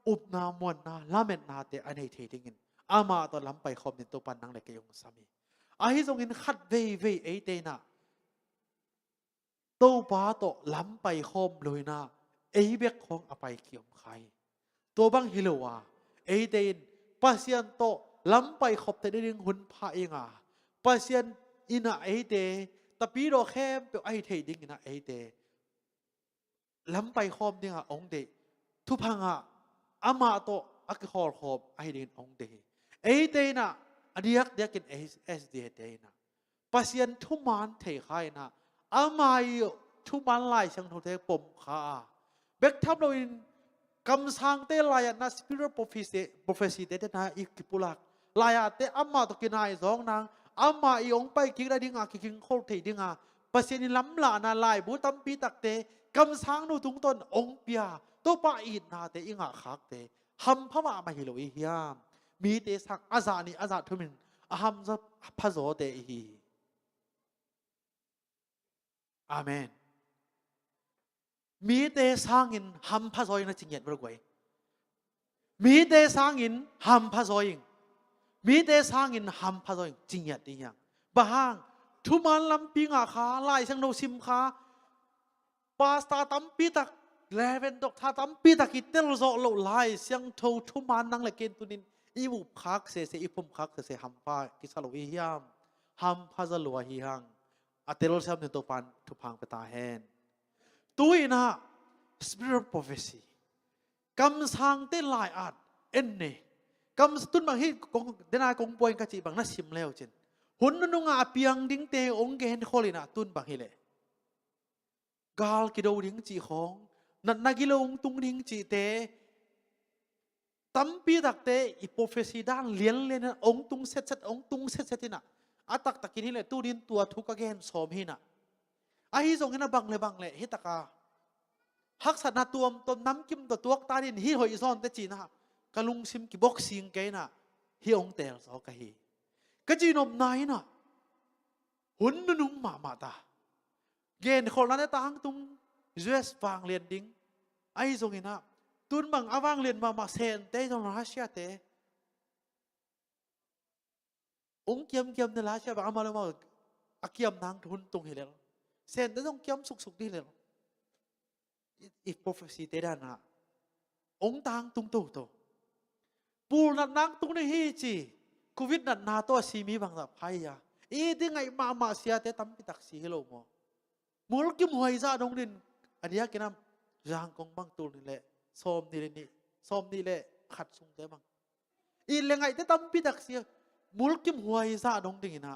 Speaker 11: อุบนามวนนาลาเมนนาเตอันไหนเทดิ่งอามาตอนล้ำไปคอมนินตัวปันนังเลยกยงสามีอาฮิทรงอินขัดเวเอเตนะตัวป้าโตล้ำไปคอมเลยนะเอเบกของอภัยเกี่ยมใครตัวบังฮิโลวาเอเตนปัสยันโตล้ำไปขอบแต่ได้ดึงหุ่นพาเองปัสยันอินะเอเตแต่ปีโรแคมเปียวไอเทดิ้งนะเอเตล้ำไปคอมดิ้งองเดทุพังอามาโตอักขอขอบไอเดนองเดเอเตนะอดียกเดียกินเอสเดียเตนะปัสยันทุมันเทใครนะอามาทุมันไล่ช่างทุเทปมขาเบกทับเราอินกำสังเตลายนะสปิริตโปรเฟซีเตนะอีกปุลักลายเตอามาตกินายสองนางอามาอีองไปกินได้ดิ้งกินโคตรเทดิ้งปัสยันล้ำละนาลายบุตัมปีตักเตกำสังนูตุงต้นองเปียตัวป้าอินนาเตอิงขักเตฮัมพม่ามาฮิโลอิฮยามมีเตสักอาซานีอาซาทุมินอาฮัมจะพะโซเตอีอาเมนมีเตสังอินฮัมพะโซยินจริงเหตุบริกวยมีเตสังอินฮัมพะโซยินมีเตสังอินฮัมพะโซยินจริงเหตุดีอย่างบางทุมันลำปีงาขาไล่ช่างโนซิมขาปาสตาตัมปีตักเลเวนดอกทาตัมปีตักกิเตลโซโลไล่เสียงโททุมันนั่งเลกินตุนินอีบุบคักเสอีปุ่มคักเสฮัมพากิสาโลอิยามฮัมพาซาลัวฮิฮังอัตเตลเซมเนตัวปันทุพังเปตาเฮนตัวอินะสปิริตโปรเฟซีกำสังเตลายอัดเอ็นเนกำสตุนบางที่กงเดนากงป่วยกะจีบางนัดชิมแล้วเจนหุ่นนุ่งอาเปียงดิ้งเตองเกนโคลินะตุนบางที่เลยกาลกิโดดิ้งจีของนัดนักิโลงตุงดิ้งจีเตตั้มปีตักเตอีโปรเฟซีด้านเลี้ยนเลยนะองตุงเซตองตุงเซตนะอาตักตักกินนี่แหละตู้ดินตัวทุกข์แกนสมหินะอาฮิส่งให้นะบังเลยฮิตกาฮักษณะตัวต้นน้ำกิมตัวตาดินฮิหอยซ้อนแต่จีนะกะลุงซิมกิบ็อกซิงแกนะฮิองเตลสอกะฮีกะจีนมนายนะหุ่นนุ่งมาตาเกณฑ์คนนั้นตาหังตุงเจสฟังเรียนดิ้งไอ้ส่งให้นะตุนบังอวังเรียนมาเซนเตจงราชเตองเกียมในราชบังอามาเลยมาอาเกียมนางทุนตรงเฮเลเซนเตต้องเกียมสุกดีเลยอีโปรเฟซีเตดานะองตางตุงโตปูนัดนางตุงในฮีจีโควิดนัดนาตัวซีมีบางแบบไพ่ยาอีที่ไงมาเสียเตตั้มปิตักซีเฮโลโมมูลกิมหอยซาดงดินอันนี้กินน้ำจางกงบังตูนี่แหละซ้อมนี่แหละขัดซุงเตบังอีเรื่องไงเตตั้มปิตักซีมูลกิมหอยซาดงดินนะ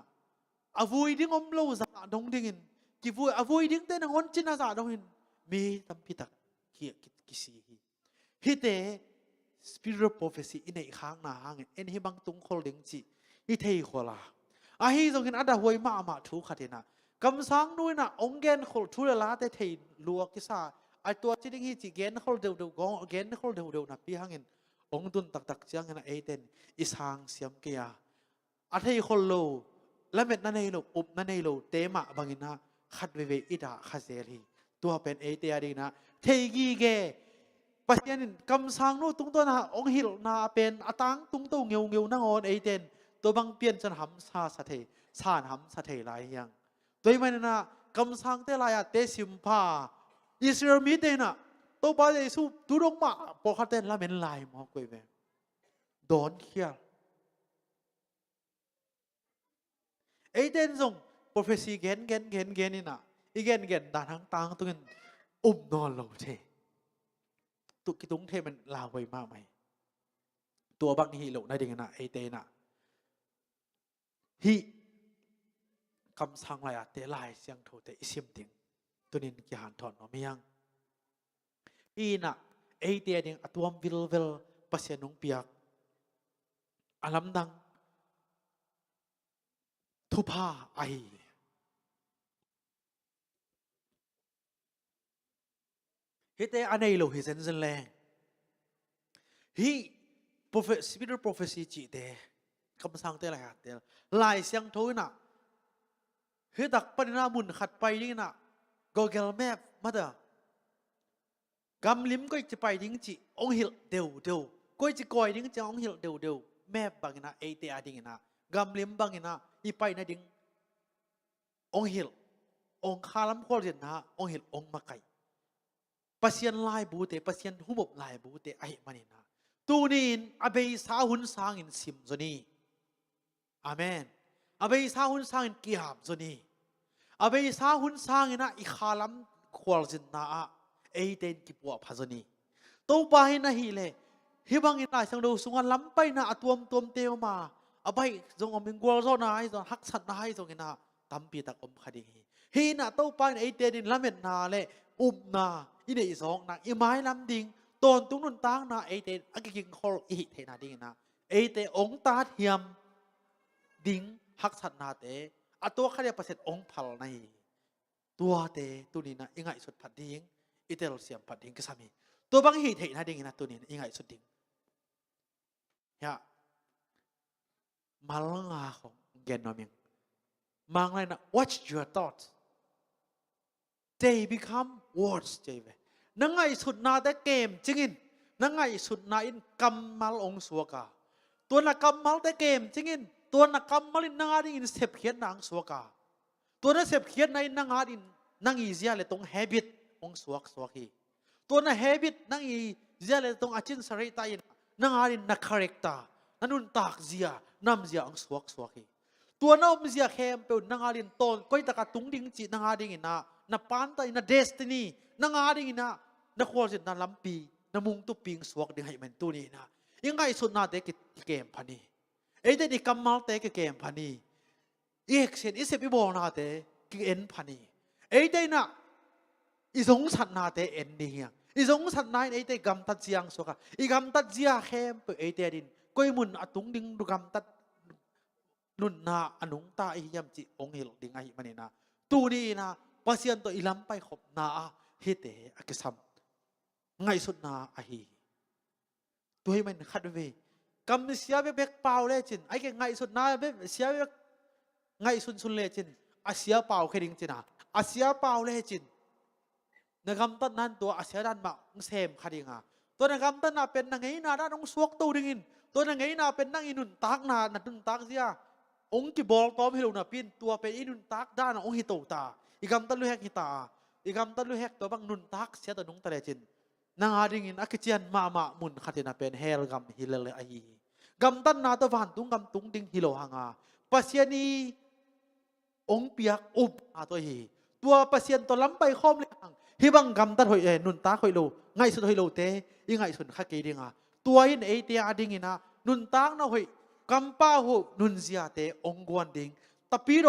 Speaker 11: อวุยดิ้งอมโลซาดงดินกิวุยอวุยดิ้งเตนังอนจินาซาดงดินมีตั้มปิตักกิซีฮิเตสปิริตโปรเฟซีอินในข้างหน้าเอ็นให้บังตุงโคลดิงจีฮิเทย์โคลาอาฮิส่งกันอัดหวยมาทุกขัดนะกำสังนู้นนะองเกนโคลทุเรลาเตเทย์ลัวกิซาไอตัวจีดิ้งฮิจีเกนโคลเดียวกองเกนโคลเดียวนะพี่ฮังเงินองตุนตักเจียงนะเอเตนอิสางเสียมเกียอัดให้โคลโลและเม็ดนั่นเองโลอุบนั่นเองโลเตมะบังอินะขัดเวอิดาขัดเซรีตัวเป็นเอเตียดีนะเทกีเกปัจจัยนี้กำสังนู้ตุงตัวนะองหิลนาเป็นอตังตุงตัวเงียวนั่งอ่อนเอเตนตัวบางเปลี่ยนจนหำซาสะเทสานหำสะเทหลายอย่างตัวมันนะกำสังเตลายเตสิมพาอิสราเอลมีเตนะ ตัวป้าเยซูดูดงมาพอเขาเต้นละเมนลายมอกวยเวโดนเขียไอเต้นส่ง prophecy เกนนี่นะอีเกนด่านทั้งตังตัวเงินนอนเราเทตุกิตุงเทมันลาไว้มากไหมตัวบางฮีโร่ได้ยังไงนะไอเต้น่ะฮีคำสั่งลายเตลายเสียงโทเตอิสิมติงตัวนี้กี่หันถอนมาไม่ยังอีน่ะไอเตียดิงตัวมวิลปัสยานุงเปียกอาลัมดังทุพาไอเฮเตอันไหนโลฮิเซนเซนแรงฮีspirit prophecy จีเตคำสั่งเตลายเตลายเสียงโทน่ะเฮดักปนินามุนขัดไปนี่น่ะ Google Map มาเด้อกำลิมก็จะไปดิ้งจีองหิลเดียวก็จะก่อยดิ้งจีองหิลเดียวแม่บางนะเอเตอดิ้งนะกำลิมบางนะอีไปนะดิ้งองหิลองคาลัมโคเรนนะองหิลองมาไก่ปัสยันลายบูเตปัสยันหุบลายบูเตไอมันนะตูนินอเบยสาหุนสางอินซิมโซนีอาเมนอเบยสาหุนสางอินกิฮาบโซนีอเบยสาหุนสางอินะอีคาลัมควอลจินนะเอเดนกิบวะพัฒนีตัวไปนะฮีเลฮิบังอินะสังดูสุงอันล้ำไปนะตัวมเตียวมาอภัยจงอมิงกัวโซนาให้จงฮักสัตนาให้จงอินะตั้มปีตักอมคดีฮีนะตัวไปเอเดนละเม็ดนาเลนาอินเดียสองนะอีไม้ลำดิ่งตอนตุ้งนุนตั้งนะเอเดนอักกิงคอลอีเทนาดิ่งนะเอเดนองตาเทียมดิ่งฮักสัตนาเตอตัวขยับประเสริฐองพัลในตัวเตตัวนี้นะอิงไงสุดผัดดิ่งอิเตลเซียมผัดดิ่งก็สามีตัวบางเหตุเห็นนะดิ่งนะตัวนี้อิงไงสุดดิ่งฮะมาลงอาของเกนนอมิงมังไรนะ watch your thoughts they become words เจเวนั่งไงสุดนาแต่เกมจริงนั่งไงสุดนาอินกำมัลองสัวกาตัวนักกำมัลแต่เกมจริงตัวนักกำมัลอินนางาดินเสพเขียนนางสัวกาตัวนั้นเสพเขียนในนางาดินนางอีเซียเลยตรง habit องสัวกีตัวนั้น habit นางอีเซียเลยตรงอาจินสริตายินนางาดินนัก character นั่นนุนตากเซียน้ำเซียองสัวกีตัวน้ำเซียเข้มเป็นนางาดินตอนก็ตะกัดตุงดิ่งจีนางาดินนะนับปานตาอินะ destiny นางาดินนะนักควอจิตนัลลัมปีนัมุงตุปิงสวกดิ่งให้มันตัวนี้นะยังไงสุดนาเด็กเกมพันนี้ไอ้เด็กกำมัลเด็กเกมพันนี้อีกเส้นอีเสพอีโบนาเด็กเอ็นพันนี้ไอ้เด็กน่ะอีสงสันนาเด็กเอ็นนี่ยังอีสงสันนายไอ้เด็กกำตัดเสียงสวกอีกำตัดเสียเข้มเป็นไอ้เด็กดินก็มุนอตุงดิ่งดูกำตัดนุนนาอนุงตาไอ้ยำจีองเฮลดิ่งไอ้มันนี่นะตัวนี้นะปัสยันตัวอีลำไปขบนาเฮเตอกิสัมไงสุดนาอาฮีตัวให้มันขัดเวกำเสียไปเบกเปล่าเลยจินไอ้แกไงสุดนาเบเสียไปไงสุนเลยจินอาเสียเปล่าแค่ดิ้งจินอาเสียเปล่าเลยจินในคำต้นนั้นตัวอาเสียดันมาเซมขัดดิ้งตัวในคำต้นน่ะเป็นนางไงนาด้านองสวกตัวดิ้งตัวนางไงนาเป็นนางอินุนตักนานุนตักเสียองค์ที่บอกตอมให้เราหน้าปินตัวเป็นอินุนตักด้านองค์ฮิโตตาอีกคำต้นลุแหกฮิตาอีกคำต้นลุแหกตัวบางนุนตักเสียตัวนุงตะเลจินนางอาดิ่งอักเจียนมามุนขัดนาเป็นเฮลกัมฮิเลเลไอกัมตันนาตัววันตุงกัมตุงดิ่งฮิโลหังปัสยานีองเปียกอุบตัวฮีตัวปัสยานตัวล้ำไปข้อมเลยหังฮิบังกัมตันหอยนุนตักหอยโลไงสุดหอยโลเตยังไงสุดขัดเกดิ่งตัวอินเอเตียอาดิ่งนะนุนตักน่ะหอยกัมป้าหูนุนเสียเตองกวนดิ่งตะปีโร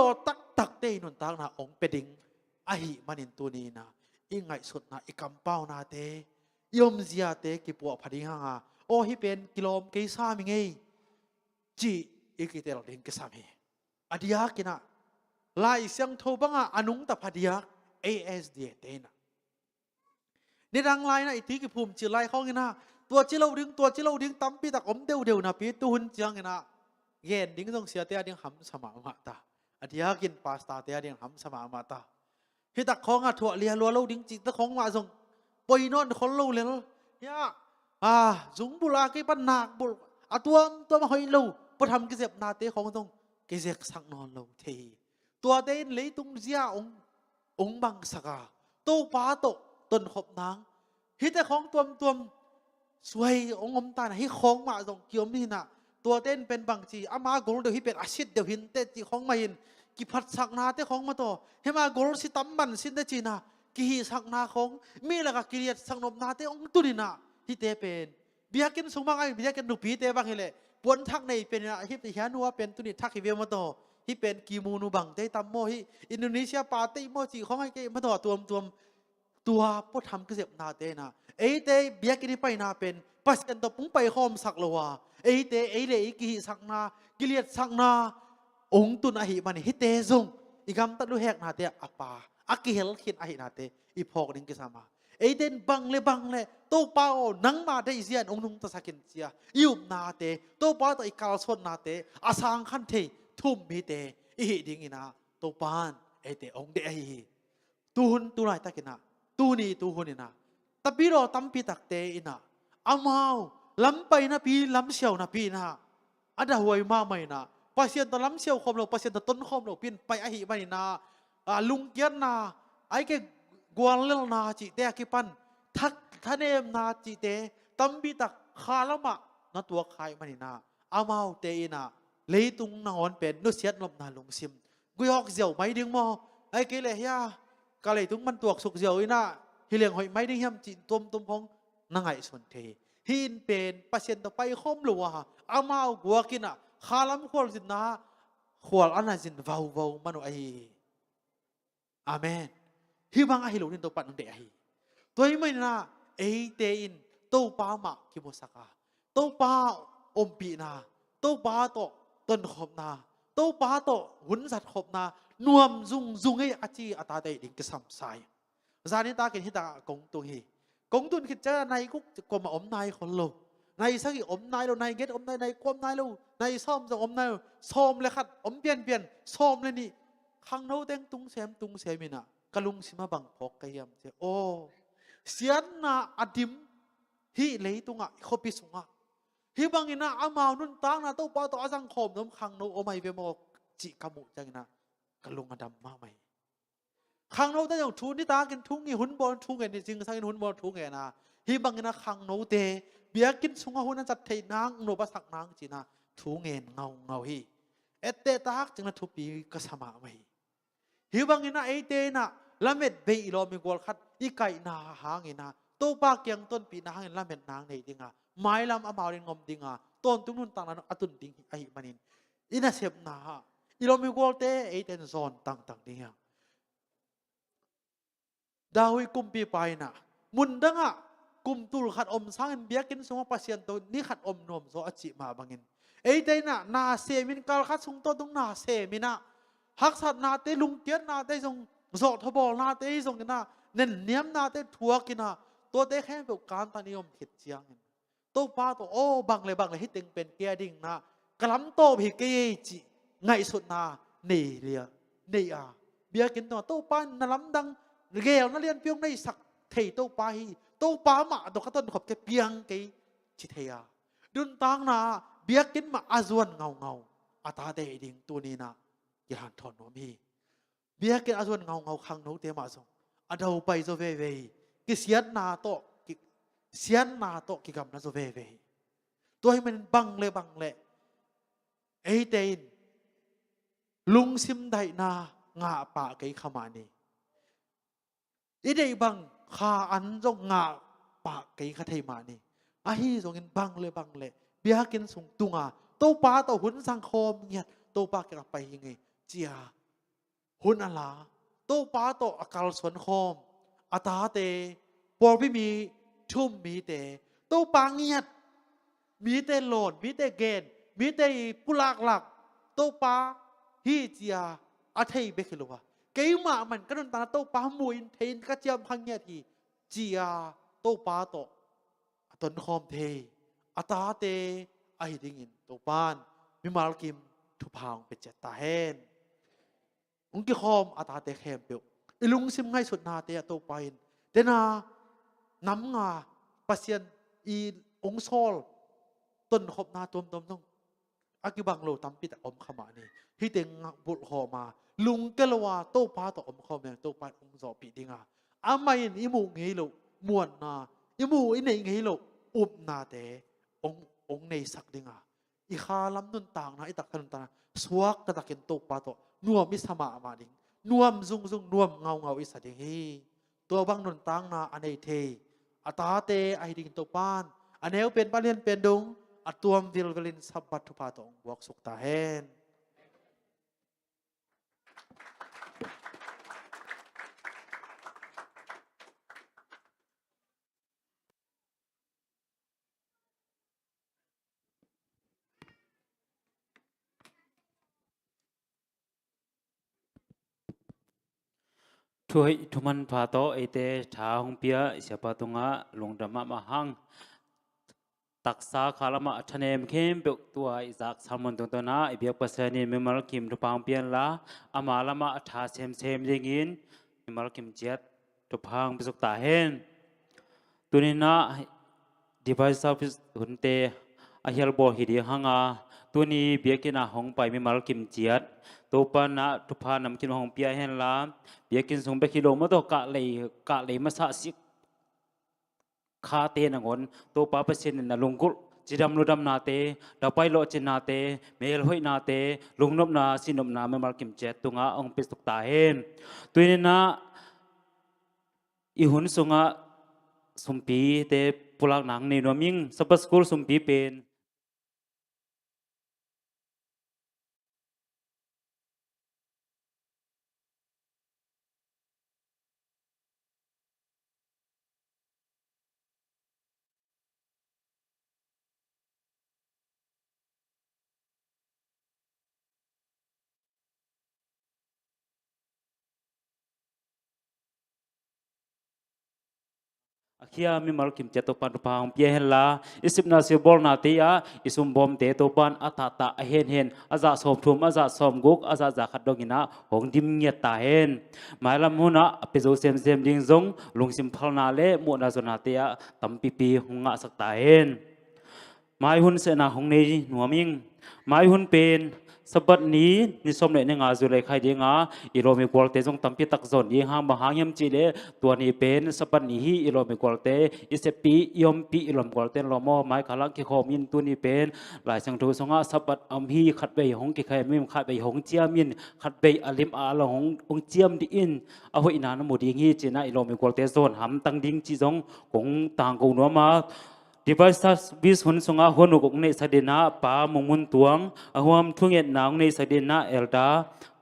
Speaker 11: ตักเตนุนตักนะองเป็ดิ่งอาหิมันินตัวนี้นะยังไงสุดนะอีกัมเป้านาเตยมเสียเตกิปัวพอดีห่างโอ้ฮิเป็นกิโลมเกษามิงไงจีอีกิเตลดิ่งเกษามีอดียากินะลายเสียงโทบังอนุงตะพอดียา ASD เตนะในดังไลน์นะอีทีกิภูมิจีไลเขาไงนะตัวจิเราดิ้งตั้มปีตักอมเดียวนะปีตุนจังไงนะเย็นดิ้งต้องเสียเตียดิ้งหำสมามาตาอดียากินพาสต้าเตียดิ้งหำสมามาตาฮิตักของถั่วเลียรัวเราดิ้งจิตตะของมาส่งปอยนอนคนเราเลยเนี่ยจุงบุลากีปันนักบุลตัวมาหอยเราพอทำกิจนาเตของตรงกิจสังนอนเราทีตัวเต้นเลยตรงเสียองบังสกาโตป้าโตต้นขบนางเฮ ฮิแต่ของตัวสวยองค์อมตานะฮิของมาส่งเกี่ยวมีนะตัวเต้นเป็นบางจีอามากรเดี๋ยวฮิเป็นอาชิดเดี๋ยวหินเตจีของมาหินกิพัดสักนาเตของมาโตเฮมากรสิตั้มบันสินเตจีนะกิฮิสักนาของมีละก็กิเลสสักนบนาเตองตุนินะฮิเตเป็นเบียกินสมบังไอเบียกินดุปีเตบางฮิเลปวนทักในเป็นนะฮิเฮียนัวเป็นตุนิทักฮิเวมาโตฮิเป็นกีมูนูบังเตตัมโมฮิอินโดนีเซียปาเตโมจีของไอเกมาโตตัวพอทำเกษตรนาเตนะเอเตเบียกินไปนาเป็นปัสกันตัวปุ้งไปคอมสักละวะเอเตเอเลกิหิสักนากิเลสสักนาองตุนอหิมันฮิเตซงอีกคำตัดลูแหกนาเตอปาอักกิเฮลขินอหินาเตอีพอกดิ้งกิสามาเอเดนบังเลโตเปานังมาได้เสียนองนุงตะสักินเสียยุบนาเตโตเปาตัวอีกาลสนนาเตอาสังขันเททุ่มมีเตอีหิดิ้งอินาโตปานเอเตองเดอีตูหุนตูไรตะกินะตูนี่ตูหุนินะตะปีโรตัมปีตักเตอินะอามาวล้ำไปนะปีล้ำเชียวนะปีนะอันดาหวยมาไม่นะปัสเซียนตะล้ำเชียวคอมเราปัสเซียนตะต้นคอมเราปีนไปอหิไม่นะลุงเกียนนะไอ้แกกวนเล่นาจิเตะกิปันทักทะเนมนาจิเตตัมปีตักคาละมะนะตัวใครไม่นะอามาวเตอินะเลยตุงนอนเป็นนุเสียนลมนาลงซิมกุยอกเจียวไม่ดึงมอไอ้เกเลยฮะกะเลยตุงมันตัวสุกเจียวอีน่ะฮิเลียงหอยไม่ดึงยำจินตุมพงนั่งไงส่วนเทหินเป็นปัสเซียนต่อไปคมหลัวอามากัวกินอ่ะคาลัมขวลจินนะขวลอันนั้นจินวาวมนุไออาเมนฮิบังไอฮิลุนินตัวปัดนังเดไอตัวนี้ไม่นะเอเตอินตัวป้ามาคิโมสักาตัวป้าอมปีนาตัวป้าโตต้นขบนาตัวป้าโตหุ่นสัตว์ขบนานวมซุงให้อาจีอาตาเตดิ่งกระสัมสายจานิตาเกินฮิตากงตุงฮีกงตุนคิดเจอในกุกกลมอมนายคนโลในสักอมนายเราในเกตอมนายในความนายเราในซ้อมจะอมนายซ้อมเลยขัดอมเปลี่ยนซ้อมเลยนี่ข้างโน้เต็งตุงเสมินะกะลุงสิมาบังพกกะยำเจโอเสียนนาอดิมฮิเลยตุงอ่ะเขาพิสุงอ่ะฮิบังอินะอามานุนตังนะตัวป้าตัวอาสังคมน้ำข้างโน้โอไม่เวโมจิกามุจังนะกะลุงอดัมมาไหมข้างโน้แต่อย่างทุนที่ตากินทุงนี่หุ่นบอลทุงไงนี่จริงสักหุ่นบอลทุงไงนะฮิบังนะข้างโน้เตเบียกินสุงหุ่นนั้นจัดเทนางโนบสักนางจีนะทุงเงินเงาฮิเอเตตากจึงนะทุปีก็สมาไหมฮิบังนะเอเตนะละเม็ดเบอีโลมีกอลคัดอีไก่นาหางนะตัวปากยังต้นปีนาหางละเม็ดนางในดิงะไม้ลำอามาเริงงมดิงะต้นตุ้งนุ่นต่างนั้นอตุนดิงไอมันินอินาเสพนาอีโลมีกอลเตเอเตนโซนต่างดิงะดาวิกุมปีไปนะมุนดังอ่ะกุมตุลขัดอมสังเบียกินสมปัสเซียนตัวนี้ขัดอมนวมโซอจิมาบังินเอเดน่ะนาเซมินกาลขัดสุงตัวตรงนาเซมินะฮักสัตนาเตลุงเกียนนาเตทรงโซทบอลนาเตทรงกินนะเน้นเนียมนาเตทัวกินนะตัวเตแค่เป็นการตานิยมเขียนเจียงตัวป้าตัวโอ้บังเลยให้ตึงเป็นเกียดิ่งนะกลัมโตพิเกจิไงสุดนาเนเรียเนียเบียกินตัวป้านล้ำดังเกลนักเรียนเพียงในสักเทตัวป้ามาตัวขัดต้นขบแกเพียงแกจิเทียดุนตังนาเบียกินมาอาจวนเงาอาตาเตดิ่งตัวนี้นะอย่าหันถอนหัวมีเบียกินอาจวนเงาขังโนเตมาส่งอาดาวไปโซเวกิเสียนนาโตกิกำนาโซเวตัวให้มันบังเลยเอเตนลุงซิมไดนางาปะไกขมานีอีเดบังข้าอันจงงาปะไกขะเทมานีอาฮีจงกินบังเลยเบียกินส่งตุงาโตป้าโตหุ่นสังคมเงียโตป้าเกี่ยวไปยังไงเจียหุ่นอะไรโตป้าโตอากาศสวนคมอาตาเตปอพี่มีทุ่มมีเตโตป้าเงียมีเตโหลดมีเตเกนมีเตปุลากหลักโตป้าฮีเจียอาเทยเบคิโลวะเกี่ยมามันก็โดนตาโตป้ามวยเทนกระเจียมพังเงียทีเจียโตป้าโตต้นคอมเทอาตาเตไอดิ่งินโตป้านมิมาลกิมทุพางเป็นเจตตาเฮนองค์กิคอมอาตาเตเข้มเปียวอีลุงซิมง่ายสุดนาเตโตไปนเดนาน้ำงาปัสเซียนอีองโซลต้นขบนาต้มต้องอากิบังโลตัมปิตอมขมานี่ที่เต็งบุตรหอมาลุงเกลวาโตป้าต่ออมขอมเนี่ยโตป้าองโซปีดิงาอาไม่อิมุงี้โลมวนนาอ ยมูไอในไงโลอุบนาเตองในสักดิงอ่ะอีขาลำนุนต่างนะไอตักนุนต่างสวกกระตักเก็นตกปาโตนัวมิสมามาดิงนัวมซุงนัวมเงาอิสดิงฮีตัวบางนุนต่างนะอันในเทอัตาเตไอดิงตกปานอันเนวเป็นปาเลียนเป็นดงอัตัวมวิลลินสับบัตุปาโตองบวกสุกตาเฮน
Speaker 1: ช่วยทุมันพาโตไอเตชาหงเปียเสียปาตุงะลงดำมาหังตักษาคาลมาทะเนมเข้มเปกตัวอิจากสามันตุงตัวนะไอเบียกปัสนินมิมัลคิมทุพังเปียนละอามาลมาทาเซมยิงินมิมัลคิมเจ็ดทุพังปิสุกตาเฮนตัวนี้นะดีไวซ์ฟิสหุนเตอาเฮลโบฮิดีหังอาตัวนี้เบียกินาหงไปมิมัลคิมเจ็ดตัวปานะทุพานำกินหงเปียเห็นละเบียกินสงเบกิโลมาตัวกะเลยมาสะสิคาเตนังอนตัวปาเปเซนนะลงกุลจิดำลุดำนาเตดาวไปโลจินาเตเมลหอยนาเตลุงนบนาสินบนาเมมาลกิมเจตุงะองปิสุกตาเห็นตัวนี้นะอีหุนสงะสมปีเตปุลักหนังในนวมิงสปัสกุลสมปีเป็น akhia mi mal kim cheto pan pang pie hela isip na se bol na te ya isum bom te to pan atata a hen aza som thum aza som guk aza za khat dongina hong dim nge ta hen mailam huna pezo sem ding zong lungsim phalna le mo na zona te ya tampi pi hunga sak ta hen mai hun se na hong nei nuaming mai hun pen sabatนี้นิสมเนี่ยงาจุเลยใครดีงาอีโรมีกอลเตจงตั้มพิตักซอนยี่ห้างบางหางยมจีเลตัวนี้เป็นสับัดนี้อีโรมีกอลเตอิเซปียมปีอีโรมกอลเตลอมอไม้ขลังกิโคมินตัวนี้เป็นหลายสังทูสงะสับัดอัมฮีขัดใบหงกิใครไม่ขัดใบหงเจียมินขัดใบอลิมอาลหงองเจียมดีอินเอาไว้นานมุดีงี้จีน่าอีโรมีกอลเตซอนหำตั้งดิ้งจีจงกงต่างกูนัวมาdevice bis hun sunga honu gok nei sadina pa mumun tuang ahwam thunget nang nei sadina elda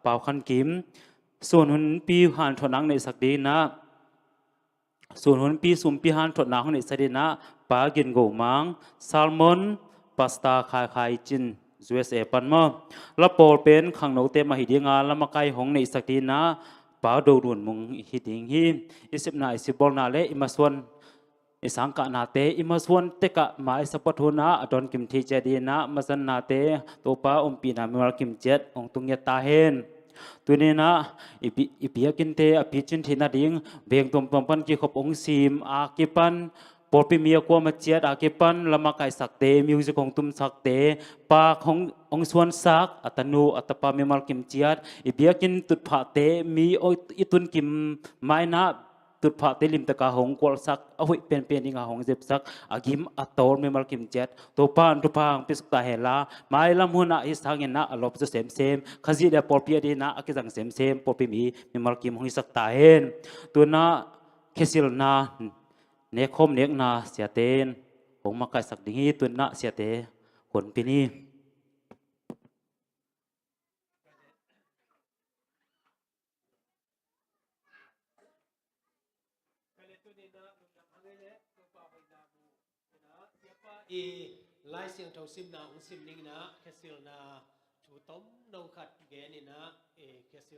Speaker 1: paw khan kim son hun pi han thonang nei sakdina son hun pi sum pi han thonang nei sadina pa gin go mang salmon pasta khai chin USA pan mo la pol pen khang no te ma hi dinga lama kai hong nei sakdina pa do dun mung hi ding hi isip na isibol na le imaswan isang ka nate imaswan teka mai sapatuna adon kim thi chedina masan nate topa umpina mimal kim jet ong tungya tahen tunina ipiakin te apichin thina ding beng tom pan ki khop ong sim akipan porpi mia ko ma chet akipan lama kai sakte music ong tum sakte pa khong ong swan sak atanu atapa mimal kim chet ipiakin tut pha te mi oi itun kim mai naตุดผาเตลิมตะกาหงกวลสักเอาไว้เป็นนิงาหงเจ็บสักอากิมอัตโตไม่มากิมเจ็ดตัวปานตัวพางพิสตาเฮลาไม้ลำหัวหน้าอิสทางเงินนะอารมณ์จะเสมขจิเดปอลเปียดีนะอากิจังเสมปอลปีมีไม่มากิมหงสักตาเฮนตัวน่าเคสิลนาเนคมเนกนาเสียเตนหงมาไกสักดิ้งตัวน่าเสียเตผลปีนี้
Speaker 7: อีไล่เสียงเท่าซิมนาอุซิมนิงนะแคสิลนาถูต้มนงขัดแกนี่นะแคสิล